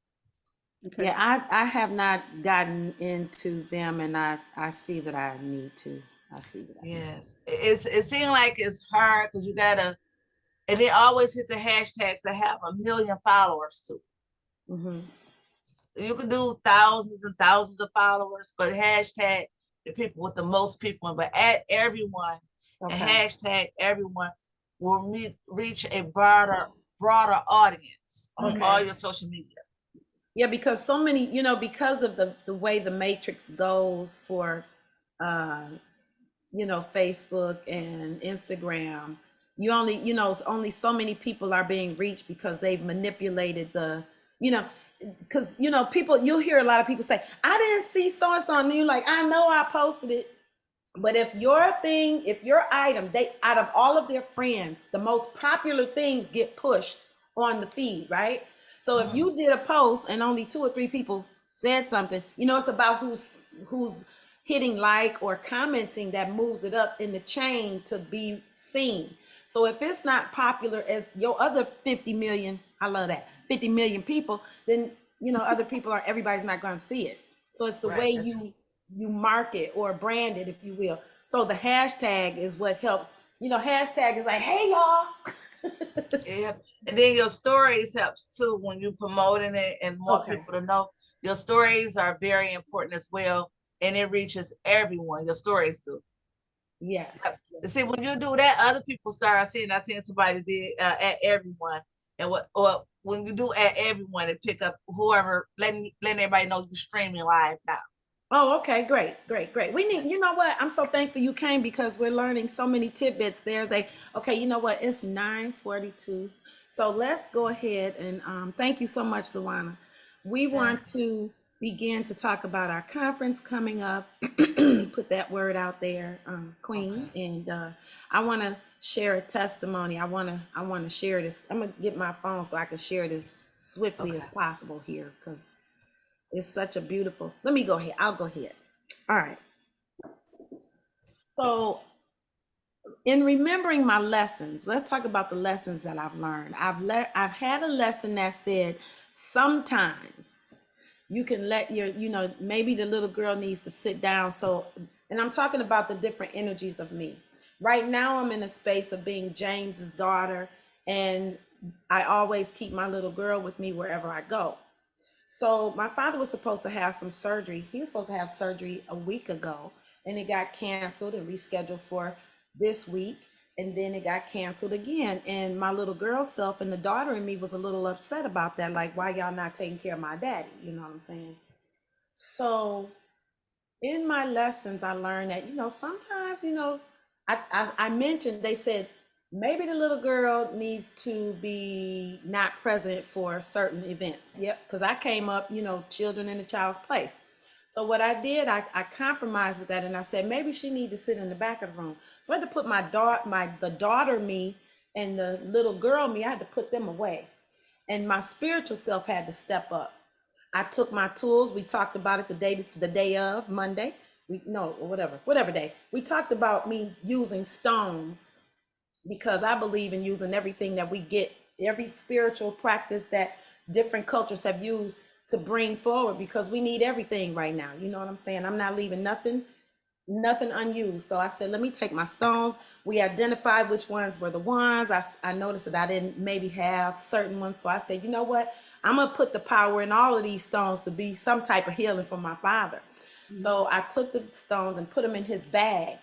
S1: Okay. Yeah, I have not gotten into them, and I see that I need to. I see that.
S6: Yes, it seems like it's hard because you gotta, and they always hit the hashtags that have 1 million followers too. You can do thousands and thousands of followers, but hashtag the people with the most people. But @everyone and hashtag everyone will reach a broader audience on all your social media.
S1: Yeah, because so many, because of the way the matrix goes for, Facebook and Instagram, you only, only so many people are being reached because they've manipulated because people, you'll hear a lot of people say, I didn't see so-and-so, and you're like, I know I posted it. But if your item, out of all of their friends, the most popular things get pushed on the feed, right? So if you did a post and only 2 or 3 people said something, it's about who's hitting like or commenting that moves it up in the chain to be seen. So if it's not popular as your other 50 million, I love that, 50 million people, then, other people everybody's not going to see it. So it's the way you market or brand it, if you will. So the hashtag is what helps. Hashtag is like, hey, y'all.
S6: Yeah. And then your stories helps too when you promoting it and want people to know. Your stories are very important as well. And it reaches everyone. Your stories do.
S1: Yeah.
S6: See, when you do that, other people start seeing. I seen somebody did @everyone, and when you do @everyone, it pick up whoever, letting everybody know you're streaming live now.
S1: Oh, okay, great. We need, you know what? I'm so thankful you came because we're learning so many tidbits. You know what? It's 9:42. So let's go ahead and thank you so much, LaWanna. We want to begin to talk about our conference coming up. Put that word out there, Queen. And I want to share a testimony. I want to share this. I'm going to get my phone so I can share this swiftly as possible here because it's such a beautiful. Let me go ahead. I'll go ahead. All right. So in remembering my lessons, let's talk about the lessons that I've learned. I've had a lesson that said sometimes you can let your, maybe the little girl needs to sit down. So, and I'm talking about the different energies of me. Right now, I'm in a space of being James's daughter, and I always keep my little girl with me wherever I go. So my father was supposed to have some surgery. He was supposed to have surgery a week ago, and it got canceled and rescheduled for this week. And then it got canceled again. And my little girl self and the daughter in me was a little upset about that. Like, why y'all not taking care of my daddy? You know what I'm saying? So in my lessons, I learned that, sometimes, I mentioned, they said, maybe the little girl needs to be not present for certain events. Yep, because I came up, children in a child's place. So what I did, I compromised with that, and I said maybe she need to sit in the back of the room. So I had to put the daughter me and the little girl me, I had to put them away, and my spiritual self had to step up. I took my tools. We talked about it the day of Monday. Whatever day. We talked about me using stones, because I believe in using everything that we get, every spiritual practice that different cultures have used to bring forward, because we need everything right now. You know what I'm saying? I'm not leaving nothing unused. So I said, let me take my stones. We identified which ones were the ones. I noticed that I didn't maybe have certain ones. So I said, you know what? I'm going to put the power in all of these stones to be some type of healing for my father. Mm-hmm. So I took the stones and put them in his bag,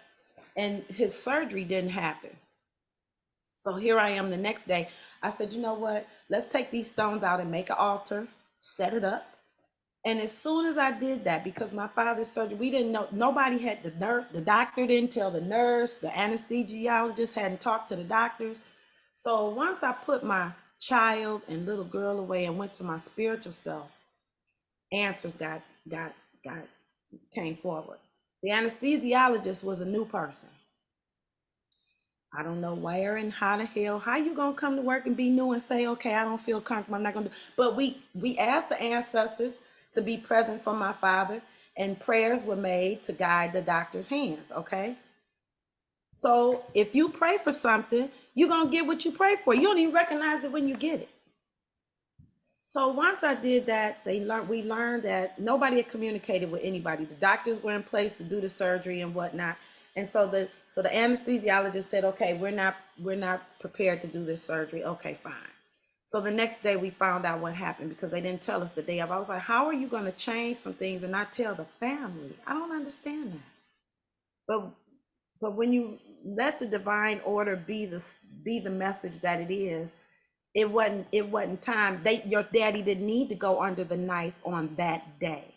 S1: and his surgery didn't happen. So here I am the next day. I said, you know what? Let's take these stones out and make an altar, set it up. And as soon as I did that, because my father's surgery, we didn't know, nobody had the doctor didn't tell the nurse, the anesthesiologist hadn't talked to the doctors. So once I put my child and little girl away and went to my spiritual self, answers came forward. The anesthesiologist was a new person. I don't know where and how the hell, how you gonna come to work and be new and say, okay, I don't feel comfortable, I'm not gonna do. But we asked the ancestors to be present for my father, and prayers were made to guide the doctor's hands, okay? So if you pray for something, you're gonna get what you pray for. You don't even recognize it when you get it. So once I did that, we learned that nobody had communicated with anybody. The doctors were in place to do the surgery and whatnot. And so the anesthesiologist said, okay, we're not prepared to do this surgery. Okay, fine. So the next day we found out what happened, because they didn't tell us the day of. I was like, how are you going to change some things and not tell the family? I don't understand that. But when you let the divine order be the message that it is, it wasn't time. Your daddy didn't need to go under the knife on that day.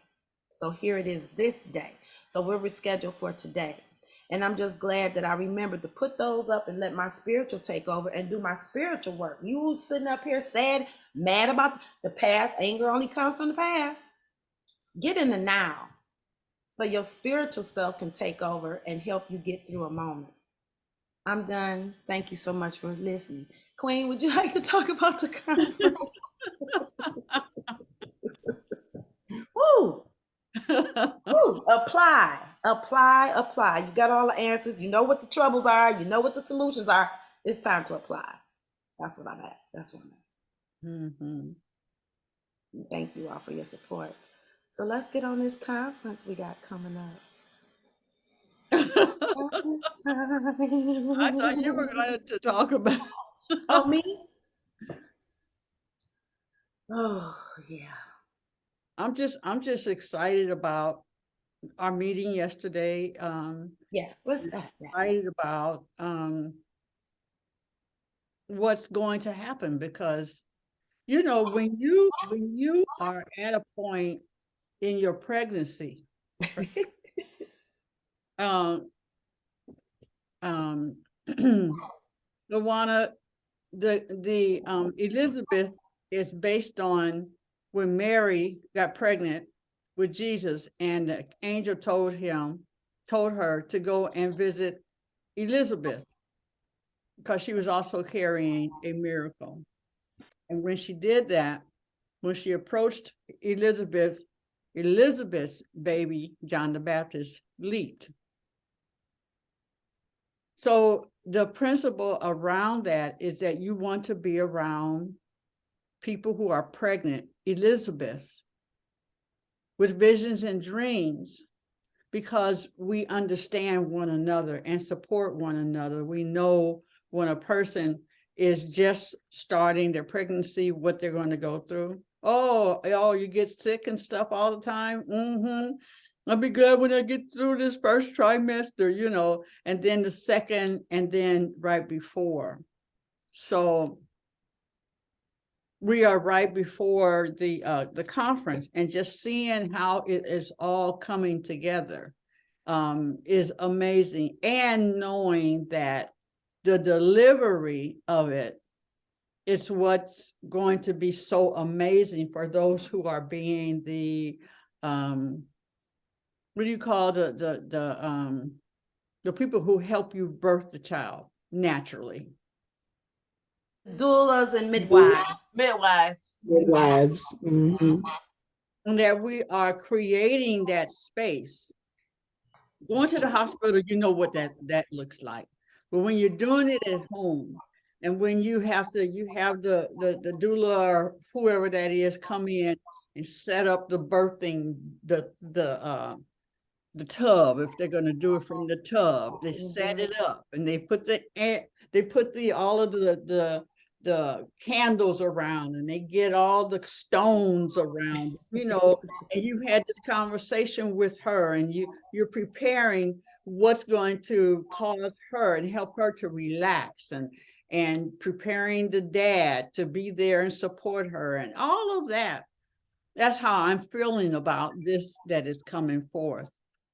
S1: So here it is this day. So we're rescheduled for today. And I'm just glad that I remembered to put those up and let my spiritual take over and do my spiritual work. You sitting up here sad, mad about the past. Anger only comes from the past. Get in the now, so your spiritual self can take over and help you get through a moment. I'm done. Thank you so much for listening. Queen, would you like to talk about the conference? Woo! Woo! Apply. You got all the answers. You know what the troubles are. You know what the solutions are. It's time to apply. That's what I'm at. Mm-hmm. Thank you all for your support. So let's get on this conference we got coming up.
S3: I thought you were going to talk about.
S1: Oh, me? Oh, yeah.
S3: I'm just excited about our meeting yesterday.
S1: Yes, let's
S3: excited about what's going to happen, because when you are at a point in your pregnancy, Luana, the Elizabeth is based on when Mary got pregnant with Jesus, and the angel told her to go and visit Elizabeth, because she was also carrying a miracle. And when she did that, when she approached Elizabeth's baby, John the Baptist, leaped. So the principle around that is that you want to be around people who are pregnant. Elizabeth with visions and dreams, because we understand one another and support one another. We know when a person is just starting their pregnancy, what they're going to go through. Oh, you get sick and stuff all the time. I'll be glad when I get through this first trimester, you know, and then the second, and then right before. So we are right before the conference, and just seeing how it is all coming together is amazing. And knowing that the delivery of it is what's going to be so amazing for those who are being the what do you call the people who help you birth the child naturally?
S1: Doulas and midwives.
S6: Midwives.
S2: Midwives. Mhm.
S3: And that we are creating that space. Going to the hospital, you know what that looks like. But when you're doing it at home, and when you have the doula or whoever that is come in and set up the birthing, the tub, if they're going to do it from the tub, they set it up, and they put all of the candles around, and they get all the stones around, you know, and you had this conversation with her, and you're preparing what's going to cause her and help her to relax, and preparing the dad to be there and support her, and all of that. That's how I'm feeling about this that is coming forth,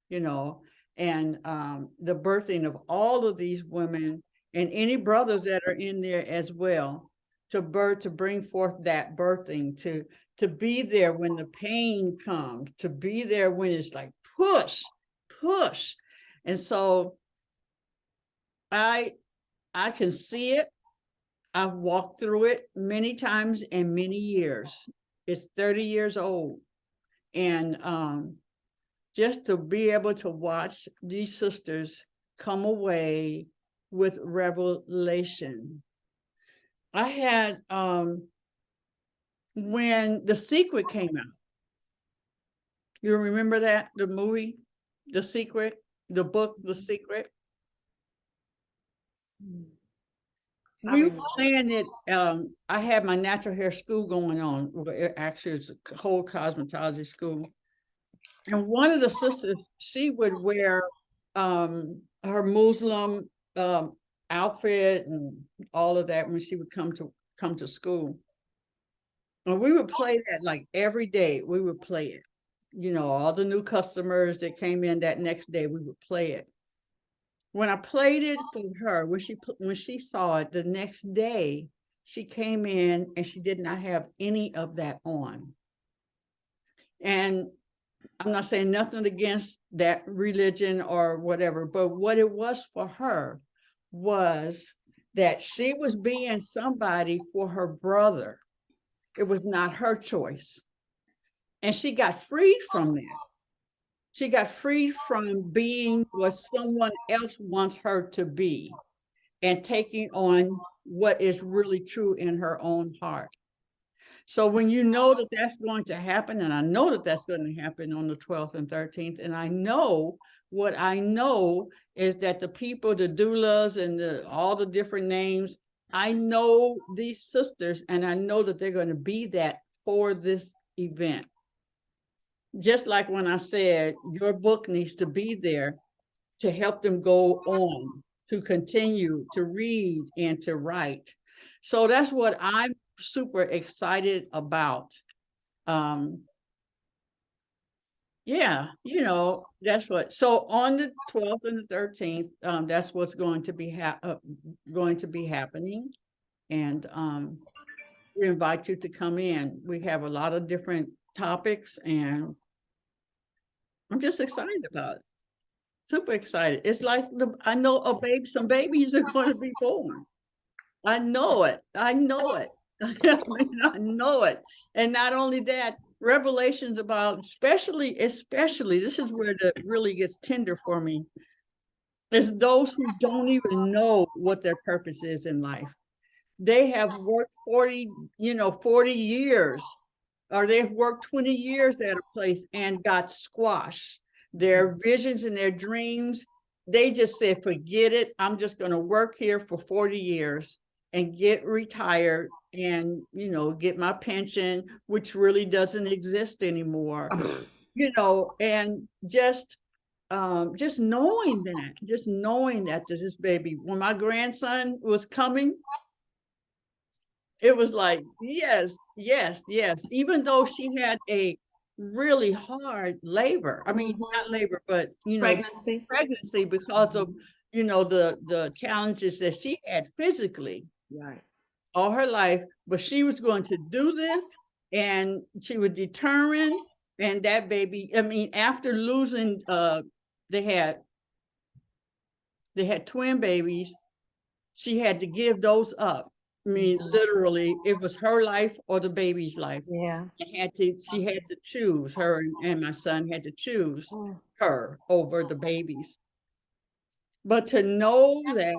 S3: you know, and the birthing of all of these women, and any brothers that are in there as well, to bring forth that birthing, to be there when the pain comes, to be there when it's like push. And so I can see it. I've walked through it many times and many years. It's 30 years old. And just to be able to watch these sisters come away with revelation. I had, when The Secret came out, you remember that, the movie, The Secret, the book, The Secret? We were playing it. I had my natural hair school going on. Actually, it's a whole cosmetology school. And one of the sisters, she would wear her Muslim outfit and all of that when she would come to school. And we would play that like every day. We would play it. You know, all the new customers that came in that next day, we would play it. When I played it for her, when she saw it the next day, she came in and she did not have any of that on. And I'm not saying nothing against that religion or whatever, but what it was for her was that she was being somebody for her brother. It was not her choice. And she got freed from that. She got freed from being what someone else wants her to be, and taking on what is really true in her own heart. So when you know that that's going to happen, and I know that that's going to happen on the 12th and 13th, and I know what I know is that the people, the doulas and all the different names, I know these sisters, and I know that they're going to be that for this event. Just like when I said, your book needs to be there to help them go on, to continue to read and to write. So that's what I'm super excited about. Yeah, you know, that's what. So on the 12th and the 13th, that's what's going to be happening. And we invite you to come in. We have a lot of different topics, and I'm just excited about it. Super excited. It's like I know some babies are going to be born. I know it. I know it. I know it. And not only that, revelations about, especially, this is where it really gets tender for me, is those who don't even know what their purpose is in life. They have worked 40 years or they've worked 20 years at a place and got squashed. Their visions and their dreams, they just said, forget it. I'm just going to work here for 40 years and get retired and, you know, get my pension, which really doesn't exist anymore, you know, and just knowing that this baby, when my grandson was coming, it was like, yes, yes, yes. Even though she had a really hard labor, I mean, not labor, but, you know, pregnancy because of, you know, the challenges that she had physically all her life, but she was going to do this and she was determined. And that baby, I mean, after losing, they had twin babies, she had to give those up. I mean, literally, it was her life or the baby's life.
S1: Yeah.
S3: She had to choose, her and my son had to choose her over the babies. But to know that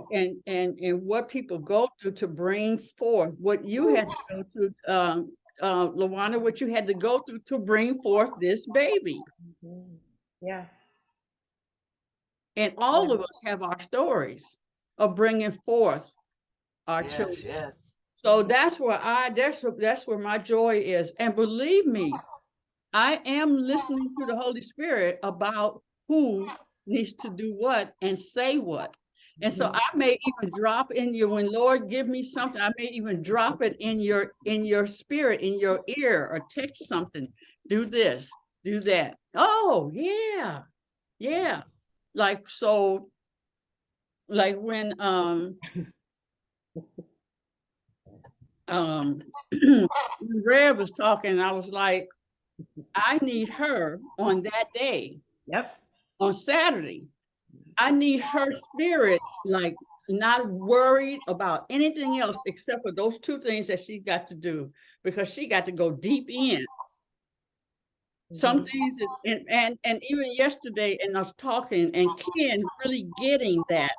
S3: and what people go through to bring forth what you had to go through, LaWanda, what you had to go through to bring forth this baby.
S1: Yes.
S3: And all of us have our stories of bringing forth our children.
S6: Yes.
S3: So that's where that's where my joy is. And believe me, I am listening to the Holy Spirit about who needs to do what and say what. And so I may even drop in you, when Lord give me something, I may even drop it in your spirit, in your ear, or text something. Do this, do that. Oh, yeah. Yeah. Like, so, like when Rev was talking, I was like, I need her on that day.
S1: Yep.
S3: On Saturday. I need her spirit, like, not worried about anything else except for those two things that she got to do, because she got to go deep in. Some things is, and even yesterday, and us talking, and Ken really getting that,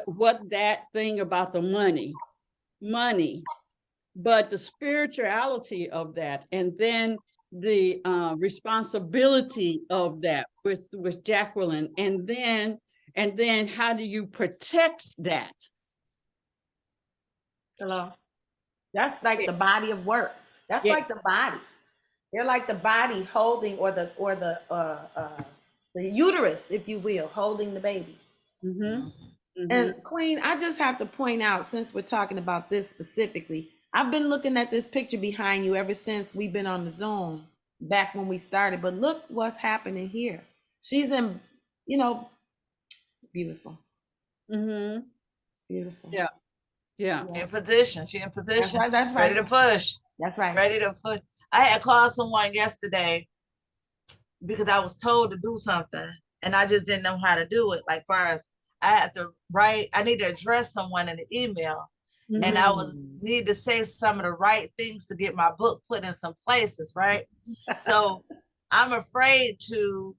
S3: what that thing about the money, but the spirituality of that, and then the responsibility of that with Jacqueline, and then how do you protect that?
S1: Hello. That's like the body of work. That's like the body. They're like the body holding, or the uterus, if you will, holding the baby. And Queen, I just have to point out, since we're talking about this specifically, I've been looking at this picture behind you ever since we've been on the Zoom back when we started. But look what's happening here. She's in, you know, beautiful. Beautiful.
S3: Yeah. Yeah.
S6: In position. She in position.
S1: That's right.
S6: Ready to push.
S1: That's right.
S6: Ready to push. I had called someone yesterday because I was told to do something and I just didn't know how to do it. Like, first, I had to write, I need to address someone in the email. And I need to say some of the right things to get my book put in some places, right? So I'm afraid to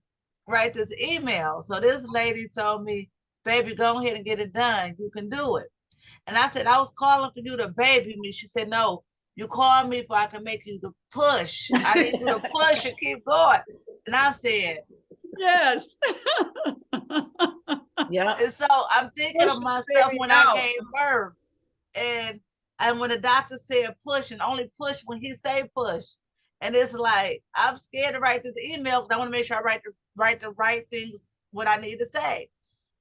S6: write this email. So this lady told me, baby, go ahead and get it done. You can do it. And I said, I was calling for you to baby me. She said, no, you called me so I can make you the push. I need you to push and keep going. And I said,
S3: yes.
S1: Yeah.
S6: And so I'm thinking of myself when I gave birth. And when the doctor said push, and only push when he say push. And it's like, I'm scared to write this email because I want to make sure I write the right things, what I need to say.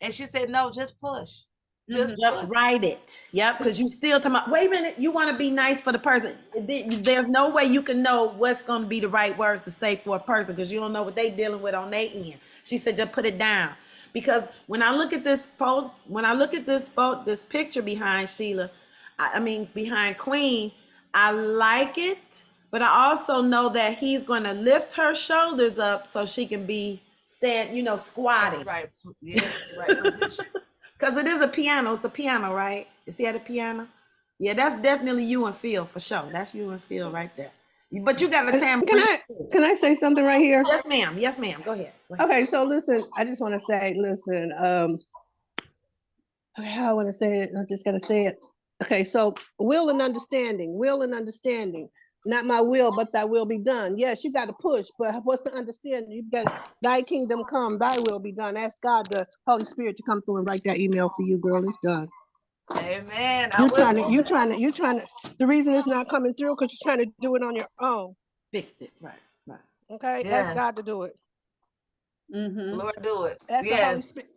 S6: And she said, no, just push. Just
S1: write it. Yep. Because you still talking about, wait a minute, you want to be nice for the person. There's no way you can know what's going to be the right words to say for a person, because you don't know what they dealing with on their end. She said, just put it down. Because when I look at this post, when I look at this picture behind Sheila, behind Queen, I like it, but I also know that he's going to lift her shoulders up so she can be squatting.
S6: Right. Yeah, right position.
S1: Because it is a piano. It's a piano, right? Is he at a piano? Yeah, that's definitely you and Phil, for sure. That's you and Phil right there. But you got a tambourine.
S5: Can I say something right here?
S1: Yes, ma'am. Yes, ma'am. Go ahead.
S5: Okay, so listen, I just want to say, listen, okay, how I want to say it, I just got to say it. Okay, so will and understanding. not my will, but thy will be done. Yes, you got to push, but what's the understanding? You got thy kingdom come, thy will be done. Ask God, the Holy Spirit, to come through and write that email for you, girl. It's done.
S6: Amen.
S5: You're trying to. The reason it's not coming through because you're trying to do it on your own.
S1: Fix it. Right. Right.
S5: Okay,
S6: Yeah.
S5: ask God to do it.
S3: Mm-hmm.
S6: Lord, do it.
S5: Ask the
S6: Yes.
S5: Holy Spirit.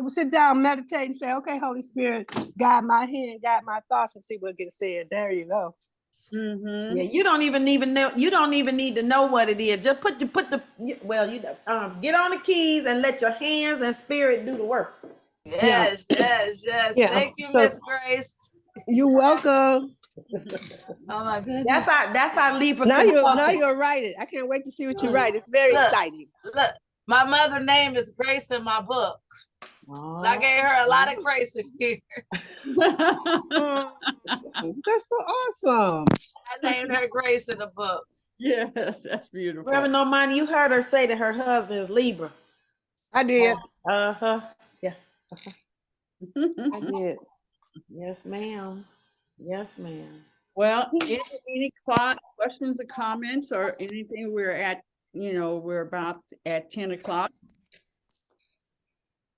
S5: Sit down, meditate, and say, "Okay, Holy Spirit, guide my hand, guide my thoughts, and see what gets said." There you go.
S3: Mm-hmm.
S1: Yeah, you don't even know. You don't even need to know what it is. Just put the get on the keys and let your hands and spirit do the work.
S6: Yes. Yes. Yes.
S5: Yeah.
S6: Thank you,
S5: So
S6: Miss Grace.
S5: you're welcome.
S6: Oh my goodness.
S1: That's our Libra
S5: Now
S1: consultant.
S5: you'll write it. I can't wait to see what you write. It's very
S6: Look.
S5: exciting.
S6: Look, my mother's name is Grace in my book. I gave her a lot of grace in here.
S5: That's so awesome.
S6: I named her Grace in the book.
S3: Yes, that's beautiful.
S1: Reverend Normani, you heard her say that her husband is Libra.
S5: I did.
S1: Yeah.
S5: I did.
S1: Yes, ma'am. Yes, ma'am.
S3: Well, any questions or comments or anything? We're about at 10 o'clock.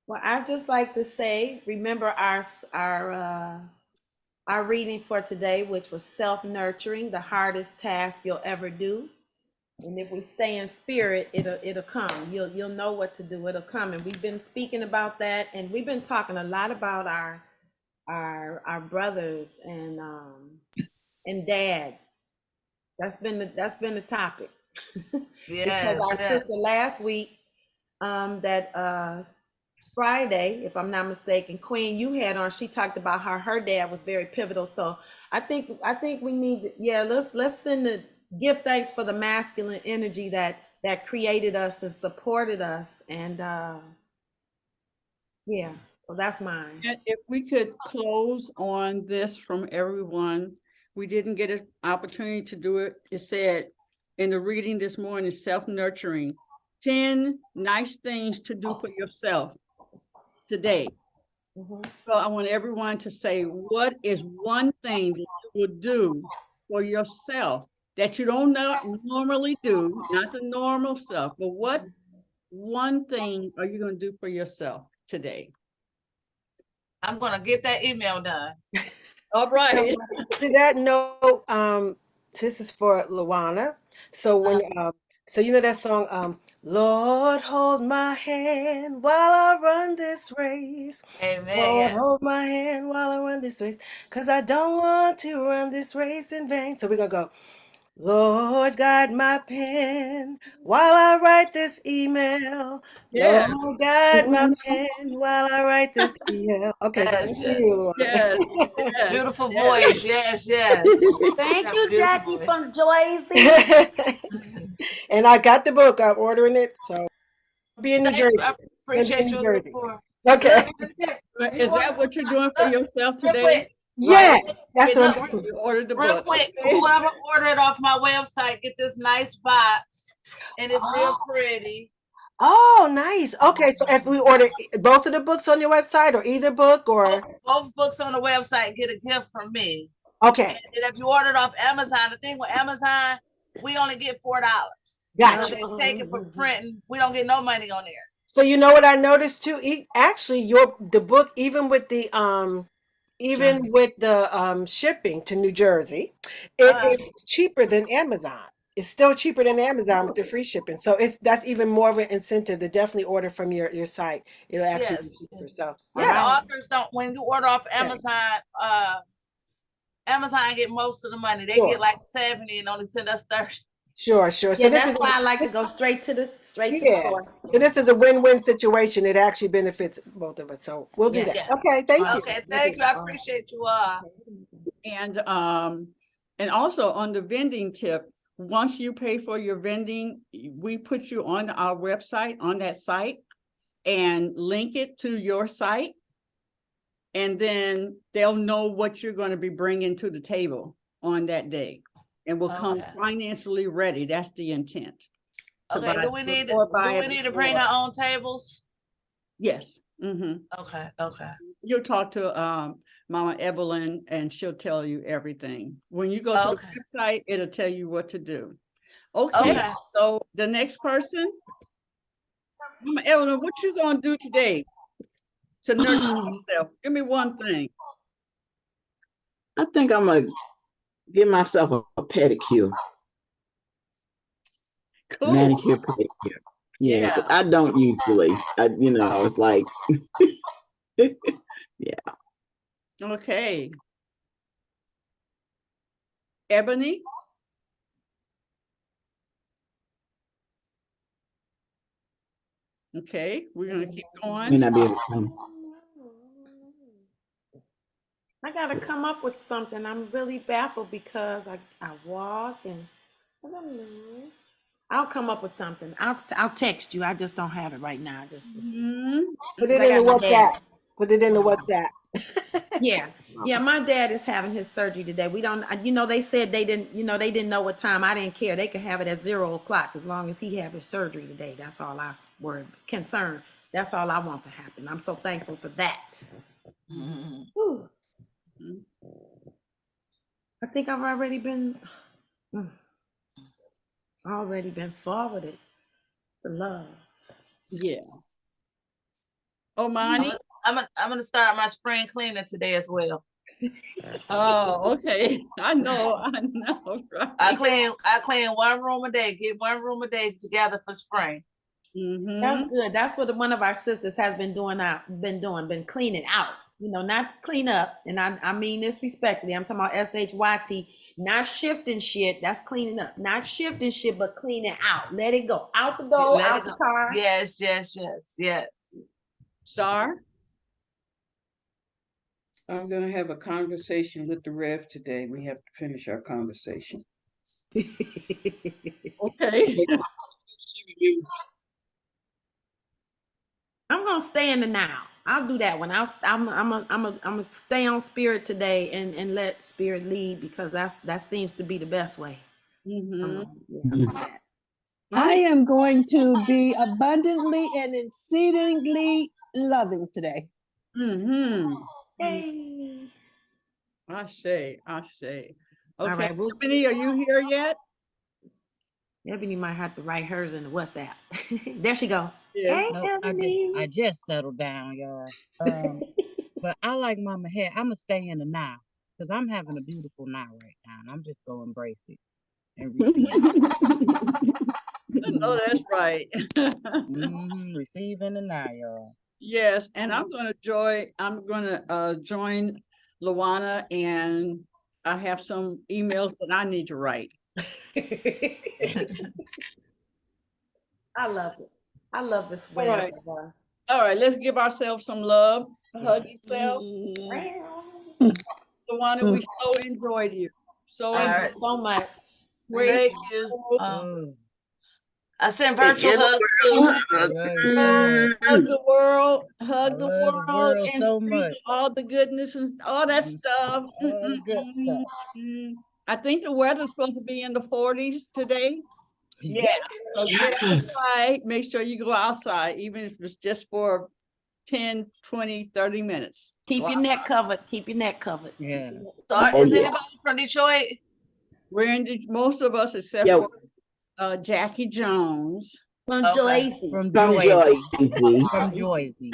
S1: Well, I'd just like to say, remember our reading for today, which was self-nurturing, the hardest task you'll ever do. And if we stay in spirit, it'll come. You'll know what to do. It'll come. And we've been speaking about that, and we've been talking a lot about our brothers and dads. That's been the topic.
S6: Yes.
S1: Because our sister last week, that Friday, if I'm not mistaken, Queen, you had on, she talked about how her dad was very pivotal. So I think we need to, let's send give thanks for the masculine energy that created us and supported us. And so that's mine.
S3: And if we could close on this from everyone, we didn't get an opportunity to do it. It said in the reading this morning, self-nurturing, 10 nice things to do for yourself today. So I want everyone to say, what is one thing that you would do for yourself that you don't normally do, not the normal stuff, but what one thing are you going to do for yourself today?
S6: I'm going to get that email done.
S3: All right.
S8: To that note, this is for Luana. So when so you know that song, Lord, hold my hand while I run this race.
S6: Amen.
S8: Lord, hold my hand while I run this race, because I don't want to run this race in vain. So we're gonna go, Lord, guide my pen while I write this email.
S3: Yeah.
S8: Lord, guide my pen while I write this email. Okay, so
S6: Yes,
S8: that's
S6: yes.
S8: you.
S3: Yes.
S6: Beautiful voice. Yes, yes.
S1: Thank you,
S6: Beautiful
S1: Jackie
S6: voice.
S1: from Joyce.
S8: And I got the book. I'm ordering it. So I'll be in New
S6: Thank
S8: Jersey.
S6: you. I appreciate your support.
S8: Okay.
S6: Look,
S3: Is that what you're doing for yourself
S6: real
S3: today?
S6: quick,
S8: Yeah, that's
S3: Get
S8: what I'm doing.
S3: you ordered the
S6: real
S3: book.
S6: quick,
S3: Okay.
S6: whoever ordered off my website, get this nice box, and it's real pretty.
S8: Oh, nice. Okay, so if we order both of the books on your website or either book or
S6: Both books on the website get a gift from me.
S8: okay.
S6: And if you ordered off Amazon, the thing with Amazon, we only get $4.
S8: Gotcha.
S6: They take it for printing. We don't get no money on there.
S8: So you know what I noticed too? Actually, the book, even with the shipping to New Jersey, it's cheaper than Amazon. It's still cheaper than Amazon with the free shipping. So that's even more of an incentive to definitely order from your site. It'll actually be cheaper. So
S6: Yeah, the authors don't. When you order off Amazon, Amazon get most of the money. They get like 70 and only send us 30.
S8: Sure. So
S1: Yeah, that's why I like to go straight to the source.
S8: So this is a win-win situation. It actually benefits both of us. So we'll do that.
S6: Yes.
S8: Okay, thank you.
S6: Okay, thank you. I appreciate you all.
S3: And also on the vending tip, once you pay for your vending, we put you on our website, on that site, and link it to your site. And then they'll know what you're going to be bringing to the table on that day, and will come financially ready. That's the intent.
S6: Okay. Do we need to bring our own tables?
S3: Yes. Mm-hmm.
S6: Okay.
S3: you'll talk to Mama Evelyn, and she'll tell you everything. When you go to
S6: Okay.
S3: the website, it'll tell you what to do. Okay,
S6: Okay.
S3: so the next person, Mama Evelyn, what you gonna do today to nurture yourself? Give me one thing.
S2: I think I'm gonna give myself a pedicure,
S3: Cool.
S2: manicure, pedicure. Yeah, 'cause I don't usually. It's like, yeah.
S3: Okay. Ebony? Okay, we're gonna keep
S2: May
S3: going.
S2: not be able to come.
S1: I gotta come up with something. I'm really baffled because I walk and I don't know. I'll come up with something. I'll text you. I just don't have it right now.
S8: Put it
S1: I
S8: in the
S1: got my dad.
S8: WhatsApp. Put it in the WhatsApp.
S1: Yeah, my dad is having his surgery today. We don't, they said they didn't know what time. I didn't care. They could have it at 0:00 as long as he have his surgery today. That's all I concerned. That's all I want to happen. I'm so thankful for that. Whew. I think I've already been forwarded the love.
S3: Yeah. Oh, Monty?
S6: I'm gonna start my spring cleaning today as well.
S3: Oh, okay. I know, right.
S6: I clean one room a day, get one room a day together for spring.
S1: That's good. That's what one of our sisters has been been cleaning out. Not clean up. And I mean this respectfully. I'm talking about SHYT, not shifting shit. That's cleaning up. Not shifting shit, but cleaning out. Let it go. Out the door, out the car.
S6: Yes.
S3: Star?
S7: I'm gonna have a conversation with the Rev today. We have to finish our conversation.
S3: Okay.
S1: I'm gonna stay in the now. I'll do that one. I'm gonna stay on spirit today and let spirit lead, because that seems to be the best way.
S5: I am going to be abundantly and exceedingly loving today.
S1: Yay.
S3: I say. Okay,
S1: All right,
S3: Ebony, are you here yet?
S1: Ebony might have to write hers in the WhatsApp. There she go.
S3: Yes.
S1: Hey,
S4: No,
S1: Ebony.
S4: I just settled down, y'all. But I like Mama Hair. I'm gonna stay in the now because I'm having a beautiful now right now, and I'm just gonna embrace it and receive it.
S3: I know that's right.
S4: Receiving the now, y'all.
S3: Yes, and I'm gonna join Luana, and I have some emails that I need to write.
S1: I love it. I love this way.
S3: All right, let's give ourselves some love. Hug yourself. Luana, we so enjoyed you.
S1: Thank you so much.
S6: Thank you. I sent virtual hugs
S3: hug the world, and
S4: so
S3: speak
S4: much.
S3: all the goodness and all that stuff.
S4: All the good stuff.
S3: I think the weather's supposed to be in the 40s today. Yeah. So get outside. Make sure you go outside, even if it's just for 10, 20, 30 minutes.
S1: Keep your neck covered. Keep your neck covered.
S4: Yeah.
S6: So is anybody from Detroit?
S3: We're in most of us except for Jackie Jones.
S1: From Joycey.
S4: From Joycey. From Joycey.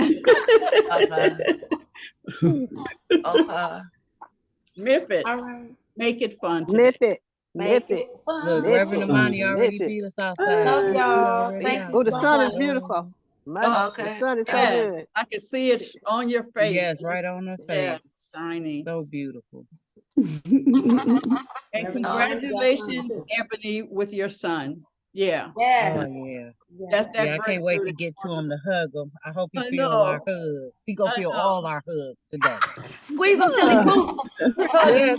S3: Okay. Miff it.
S1: All right.
S3: Make it fun today.
S5: Miff it.
S4: Look, Reverend Amani already beat us outside.
S1: Love y'all. Thank you.
S5: Oh, the sun is beautiful. The sun is so good.
S3: I can see it on your face.
S4: Yes, right on her face.
S3: Yes, shining.
S4: So beautiful.
S3: And congratulations, Ebony, with your son. Yeah.
S1: Yes.
S4: Oh, yeah.
S3: I
S4: can't wait to get to him to hug him. I hope he feels our hugs. He gonna feel all our hugs today.
S1: Squeeze him till he moves.
S3: We're hugging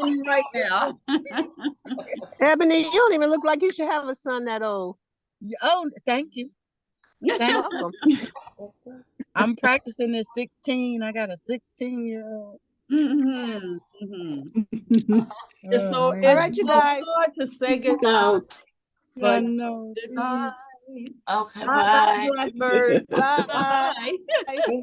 S3: him right now.
S5: Ebony, you don't even look like you should have a son that old.
S4: Oh, thank you. Thank you. I'm practicing at 16. I got a 16-year-old.
S3: So
S5: all right, you guys.
S3: Hard to say goodbye.
S4: But no.
S3: Goodbye.
S6: Okay, bye.
S3: Blackbirds.
S5: Bye.
S3: Bye.